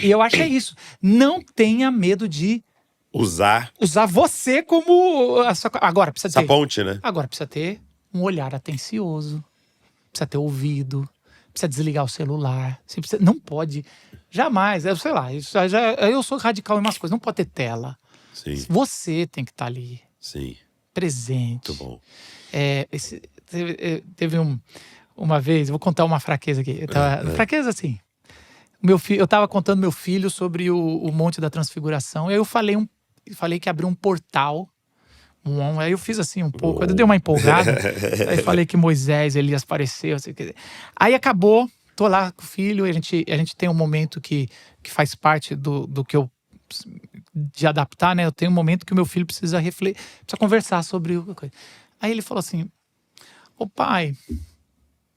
E eu acho que é isso. Não tenha medo de usar você como agora precisa ter essa ponte, né? Agora precisa ter um olhar atencioso, precisa ter ouvido, precisa desligar o celular. Você precisa, não pode jamais, sei lá, eu sou radical em umas coisas, não pode ter tela. Sim. Você tem que estar ali. Sim. Presente. Muito bom. Teve uma vez, vou contar uma fraqueza aqui. Fraqueza assim. Eu tava contando meu filho sobre o Monte da Transfiguração. E aí eu falei que abriu um portal. Aí eu fiz assim um pouco. Eu dei uma empolgada. Aí falei que Moisés, Elias apareceu. Assim, aí acabou. Tô lá com o filho. E a gente tem um momento que faz parte do que eu... de adaptar, né? Eu tenho um momento que o meu filho precisa refletir, precisa conversar sobre o coisa. Aí ele falou assim: ô pai,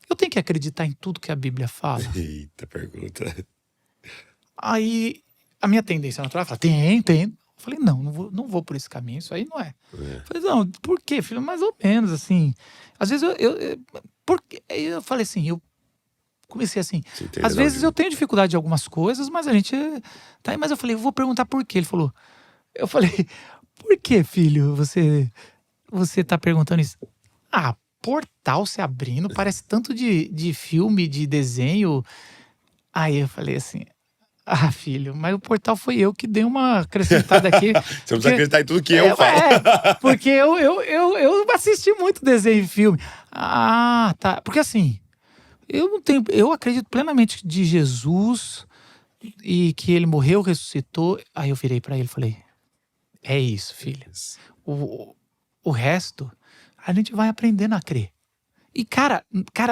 eu tenho que acreditar em tudo que a Bíblia fala? Eita, pergunta. Aí a minha tendência natural é falar: tem. Eu falei: não vou por esse caminho, isso aí não é. Eu falei: não, por quê, filho? Mais ou menos, assim. Às vezes porque eu falei assim, eu comecei assim, às vezes eu tenho dificuldade em algumas coisas, mas a gente tá aí, mas eu falei, eu vou perguntar por quê. Eu falei, por que, filho, você tá perguntando isso? Portal se abrindo, parece tanto de filme, de desenho. Aí eu falei assim, filho, mas o portal foi eu que dei uma acrescentada aqui. Você não precisa acreditar em tudo que eu falo. Porque eu assisti muito desenho e filme. Tá, porque assim, eu acredito plenamente de Jesus, e que ele morreu, ressuscitou. Aí eu virei pra ele e falei: é isso, filho. O resto, a gente vai aprendendo a crer. E, cara,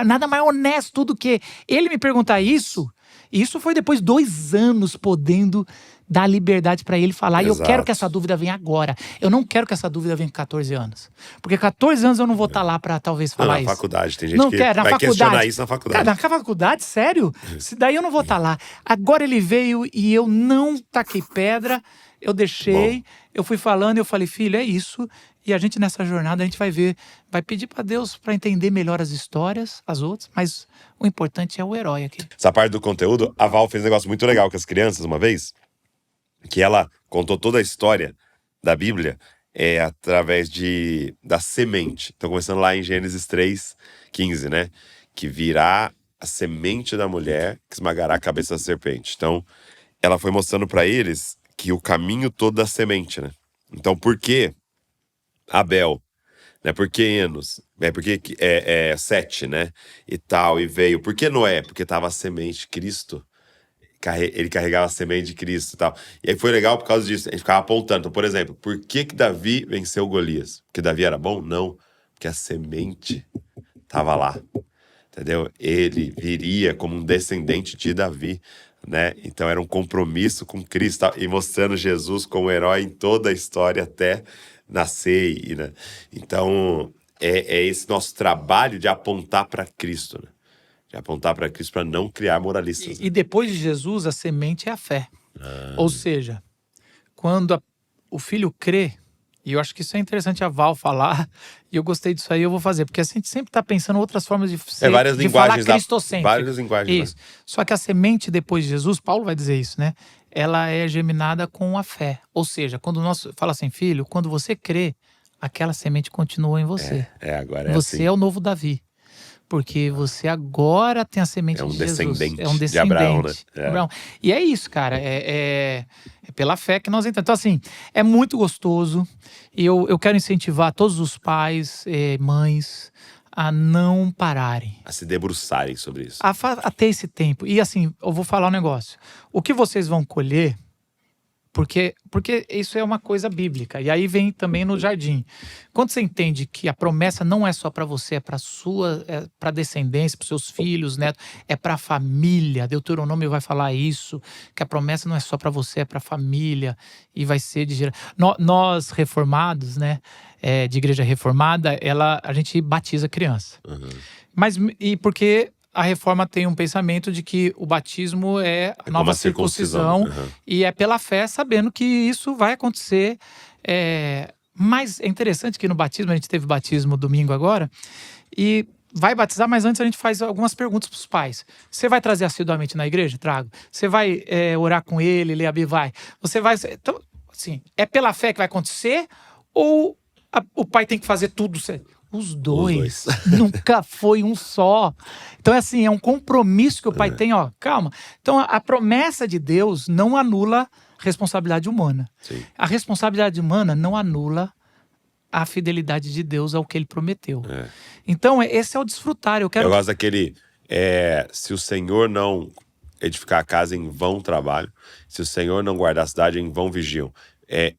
nada mais honesto do que ele me perguntar isso. Isso foi depois de 2 anos podendo dar liberdade pra ele falar. Exato. E eu quero que essa dúvida venha agora. Eu não quero que essa dúvida venha com 14 anos. Porque 14 anos eu não vou estar lá pra talvez falar na isso. faculdade, tem gente Não que quero, na vai faculdade. questionar isso na faculdade. Cara, na faculdade, sério? Se daí eu não vou estar lá. Agora ele veio e eu não taquei pedra, eu deixei, eu fui falando, eu falei: filho, é isso. E a gente nessa jornada, a gente vai ver, vai pedir pra Deus pra entender melhor as histórias, as outras, mas o importante é o herói aqui. Essa parte do conteúdo, a Val fez um negócio muito legal com as crianças uma vez, que ela contou toda a história da Bíblia através da semente. Então, começando lá em Gênesis 3:15, né? Que virá a semente da mulher que esmagará a cabeça da serpente. Então, ela foi mostrando pra eles que o caminho todo da semente, né? Então, por que Abel? Né? Por que Enos? Porque Sete, né? E tal, e veio. Por que Noé? Porque tava a semente de Cristo. Ele carregava a semente de Cristo e tal. E aí foi legal por causa disso. A gente ficava apontando. Então, por exemplo, por que Davi venceu Golias? Porque Davi era bom? Não. Porque a semente tava lá. Entendeu? Ele viria como um descendente de Davi, né? Então era um compromisso com Cristo e mostrando Jesus como herói em toda a história até nascer, né? Então é esse nosso trabalho de apontar para Cristo, né? De apontar para Cristo para não criar moralistas. E depois de Jesus, a semente é a fé. Ou seja, quando o filho crê, e eu acho que isso é interessante a Val falar, e eu gostei disso aí, eu vou fazer, porque a gente sempre está pensando outras formas de ser, várias de falar linguagens cristocêntrico. várias linguagens. Isso. Né? Só que a semente depois de Jesus, Paulo vai dizer isso, né? Ela é germinada com a fé. Ou seja, quando nós fala assim, filho, quando você crê, aquela semente continua em você. Agora você assim. é o novo Davi. Porque você agora tem a semente de Jesus. Descendente É um descendente de Abraão, né? Abraão. E é isso, cara. É pela fé que nós entramos. Então, assim, é muito gostoso. E eu quero incentivar todos os pais, mães, a não pararem. A se debruçarem sobre isso. A ter esse tempo. E assim, eu vou falar um negócio. O que vocês vão colher, porque isso é uma coisa bíblica. E aí vem também no jardim. Quando você entende que a promessa não é só para você, é para sua, para descendência, para seus filhos, netos, é para a família. Deuteronômio vai falar isso, que a promessa não é só para você, é para a família e vai ser de geração. Nós reformados, né, de igreja reformada, a gente batiza criança. Mas porque a reforma tem um pensamento de que o batismo é a nova circuncisão e é pela fé, sabendo que isso vai acontecer. Mas é interessante que no batismo, a gente teve batismo domingo agora, e vai batizar, mas antes a gente faz algumas perguntas para os pais. Você vai trazer assiduamente na igreja? Trago. Você vai orar com ele, ler a Bíblia? Vai. Você vai... Então, assim, é pela fé que vai acontecer ou o pai tem que fazer tudo certo? Os dois. Nunca foi um só. Então, assim, é um compromisso que o pai tem, ó, calma. Então, a promessa de Deus não anula responsabilidade humana. Sim. A responsabilidade humana não anula a fidelidade de Deus ao que ele prometeu. Então, esse é o desfrutar. Eu gosto daquele, se o Senhor não edificar a casa, em vão trabalho. Se o Senhor não guardar a cidade, em vão vigiam.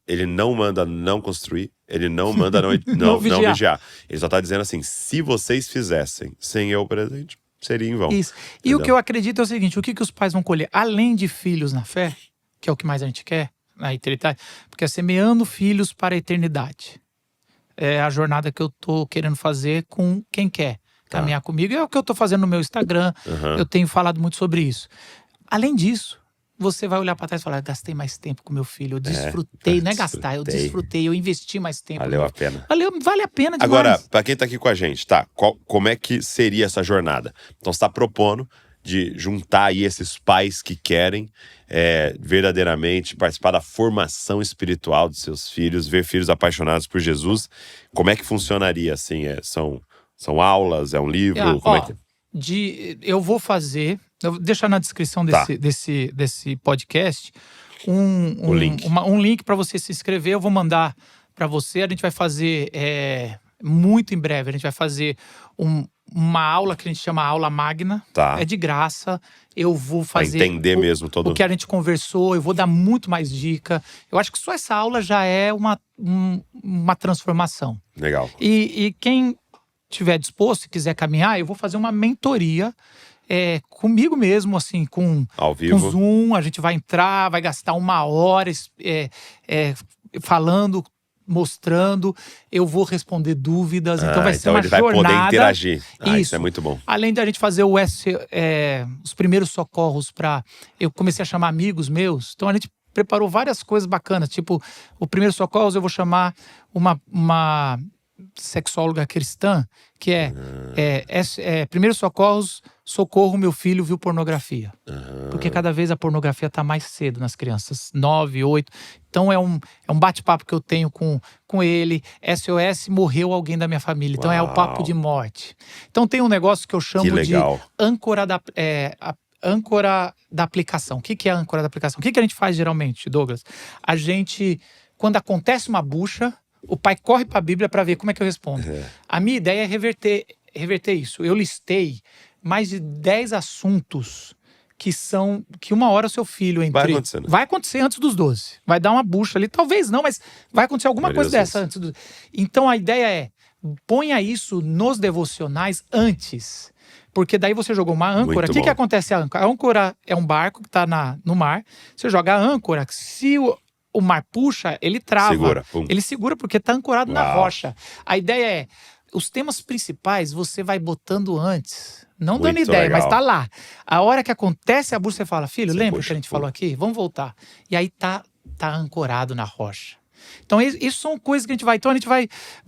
Ele não manda não construir, ele não manda não vigiar. Ele só está dizendo assim, se vocês fizessem sem eu presente, seria em vão. Isso. E o que eu acredito é o seguinte, o que os pais vão colher? Além de filhos na fé, que é o que mais a gente quer, na eternidade, porque é semeando filhos para a eternidade. É a jornada que eu tô querendo fazer com quem quer caminhar comigo. É o que eu tô fazendo no meu Instagram, eu tenho falado muito sobre isso. Além disso, você vai olhar para trás e falar, gastei mais tempo com meu filho, eu desfrutei, não é gastar, eu desfrutei, eu investi mais tempo. Valeu a pena. Vale a pena demais. Agora, para quem tá aqui com a gente, tá, como é que seria essa jornada? Então você tá propondo de juntar aí esses pais que querem verdadeiramente participar da formação espiritual dos seus filhos, ver filhos apaixonados por Jesus. Como é que funcionaria, assim? São aulas, é um livro? Como é que... Eu vou fazer... Eu vou deixar na descrição desse podcast um link para você se inscrever. Eu vou mandar para você. A gente vai fazer muito em breve. A gente vai fazer uma aula que a gente chama aula magna. Tá. É de graça. Eu vou Pra fazer entender mesmo todo... o que a gente conversou. Eu vou dar muito mais dica. Eu acho que só essa aula já é uma transformação. Legal. E quem tiver disposto e quiser caminhar, eu vou fazer uma mentoria comigo mesmo, assim, Ao vivo. com Zoom. A gente vai entrar, vai gastar 1 hora falando, mostrando. Eu vou responder dúvidas. Então vai ser uma ele vai jornada. poder interagir. Isso. Isso é muito bom. Além da gente fazer os primeiros socorros eu comecei a chamar amigos meus. Então a gente preparou várias coisas bacanas. Tipo, o primeiro socorros eu vou chamar uma sexóloga cristã, que primeiros socorros, socorro, meu filho viu pornografia. Porque cada vez a pornografia tá mais cedo nas crianças, 9, 8. Então é um bate-papo que eu tenho com ele. SOS, morreu alguém da minha família. Então é o papo de morte. Então tem um negócio que eu chamo de âncora âncora da aplicação. O que é a âncora da aplicação? O que a gente faz geralmente, Douglas? A gente, quando acontece uma bucha, o pai corre para a Bíblia para ver como é que eu respondo. A minha ideia é reverter isso. Eu listei mais de 10 assuntos que uma hora o seu filho vai acontecer antes dos 12. Vai dar uma bucha ali, talvez não, mas vai acontecer alguma coisa dessa antes dos... Então a ideia é, ponha isso nos devocionais antes. Porque daí você jogou uma âncora. O que acontece a âncora? A âncora é um barco que está no mar. Você joga a âncora, se o mar puxa, ele trava. Ele segura porque está ancorado na rocha. A ideia é, os temas principais você vai botando antes. Não muito dando ideia, mas tá lá. A hora que acontece a bucha, você fala, filho, lembra que a gente falou aqui? Vamos voltar. E aí tá ancorado na rocha. Então, isso são coisas que a gente vai... Então, a gente vai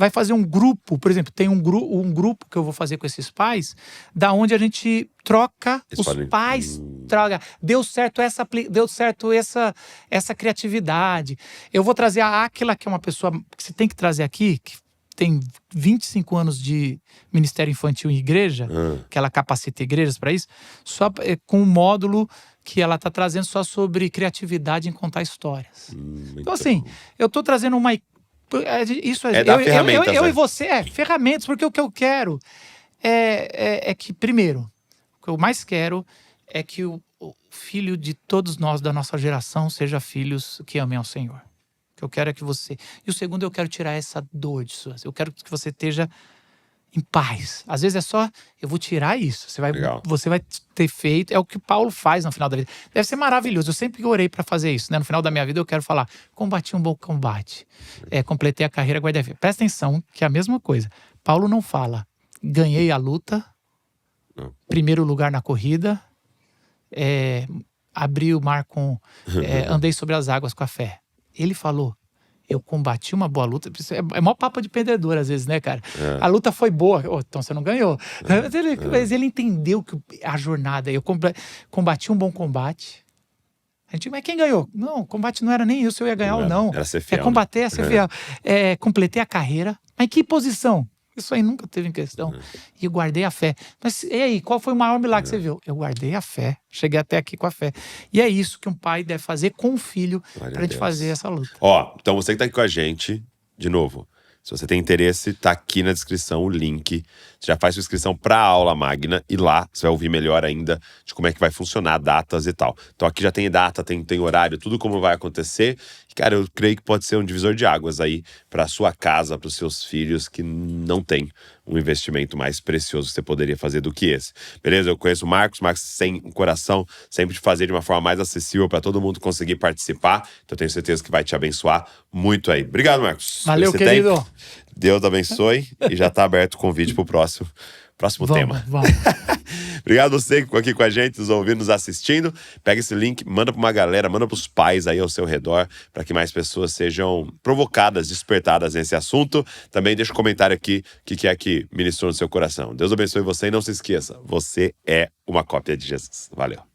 fazer um grupo. Por exemplo, tem um grupo que eu vou fazer com esses pais, da onde a gente troca, pais trocam. Deu certo essa criatividade. Eu vou trazer a Áquila, que é uma pessoa que você tem que trazer aqui, que tem 25 anos de Ministério Infantil em igreja, que ela capacita igrejas para isso, só com um módulo que ela está trazendo só sobre criatividade em contar histórias. Então, assim, eu estou trazendo uma... Isso ferramentas, eu e você, ferramentas, porque o que eu quero é que, primeiro, o que eu mais quero é que o filho de todos nós, da nossa geração, seja filhos que amem ao Senhor. O que eu quero é que você... E o segundo, eu quero tirar essa dor de suas. Eu quero que você esteja em paz. Às vezes é só, eu vou tirar isso. Você vai ter feito, é o que Paulo faz no final da vida. Deve ser maravilhoso. Eu sempre orei para fazer isso, né? No final da minha vida eu quero falar, combati um bom combate. Completei a carreira, guardei a fé. Presta atenção que é a mesma coisa. Paulo não fala, ganhei a luta, primeiro lugar na corrida, abri o mar andei sobre as águas com a fé. Ele falou, eu combati uma boa luta. É maior papo de perdedor às vezes, né, cara? A luta foi boa. Então você não ganhou. Mas ele entendeu que a jornada... Eu combati um bom combate. Mas quem ganhou? Não, o combate não era nem eu se eu ia ganhar ou não. Era ser fiel. Combater, ser fiel. Completei a carreira. Mas que posição? Isso aí nunca teve em questão. E eu guardei a fé. Mas e aí, qual foi o maior milagre que você viu? Eu guardei a fé. Cheguei até aqui com a fé. E é isso que um pai deve fazer com o filho pra gente fazer essa luta. Então você que tá aqui com a gente, de novo, se você tem interesse, tá aqui na descrição o link. Você já faz sua inscrição pra aula magna e lá você vai ouvir melhor ainda de como é que vai funcionar, datas e tal. Então aqui já tem data, tem horário, tudo como vai acontecer. E, cara, eu creio que pode ser um divisor de águas aí pra sua casa, pros seus filhos que não tem um investimento mais precioso que você poderia fazer do que esse. Beleza? Eu conheço o Marcos tem um coração sempre de fazer de uma forma mais acessível pra todo mundo conseguir participar. Então eu tenho certeza que vai te abençoar muito aí. Obrigado, Marcos. Valeu, querido. Deus abençoe e já tá aberto o convite pro próximo tema. Vamos. Obrigado você que ficou aqui com a gente, nos ouvindo, nos assistindo. Pega esse link, manda pra uma galera, manda pros pais aí ao seu redor, para que mais pessoas sejam provocadas, despertadas nesse assunto. Também deixa um comentário aqui, o que é que ministrou no seu coração. Deus abençoe você e não se esqueça, você é uma cópia de Jesus. Valeu.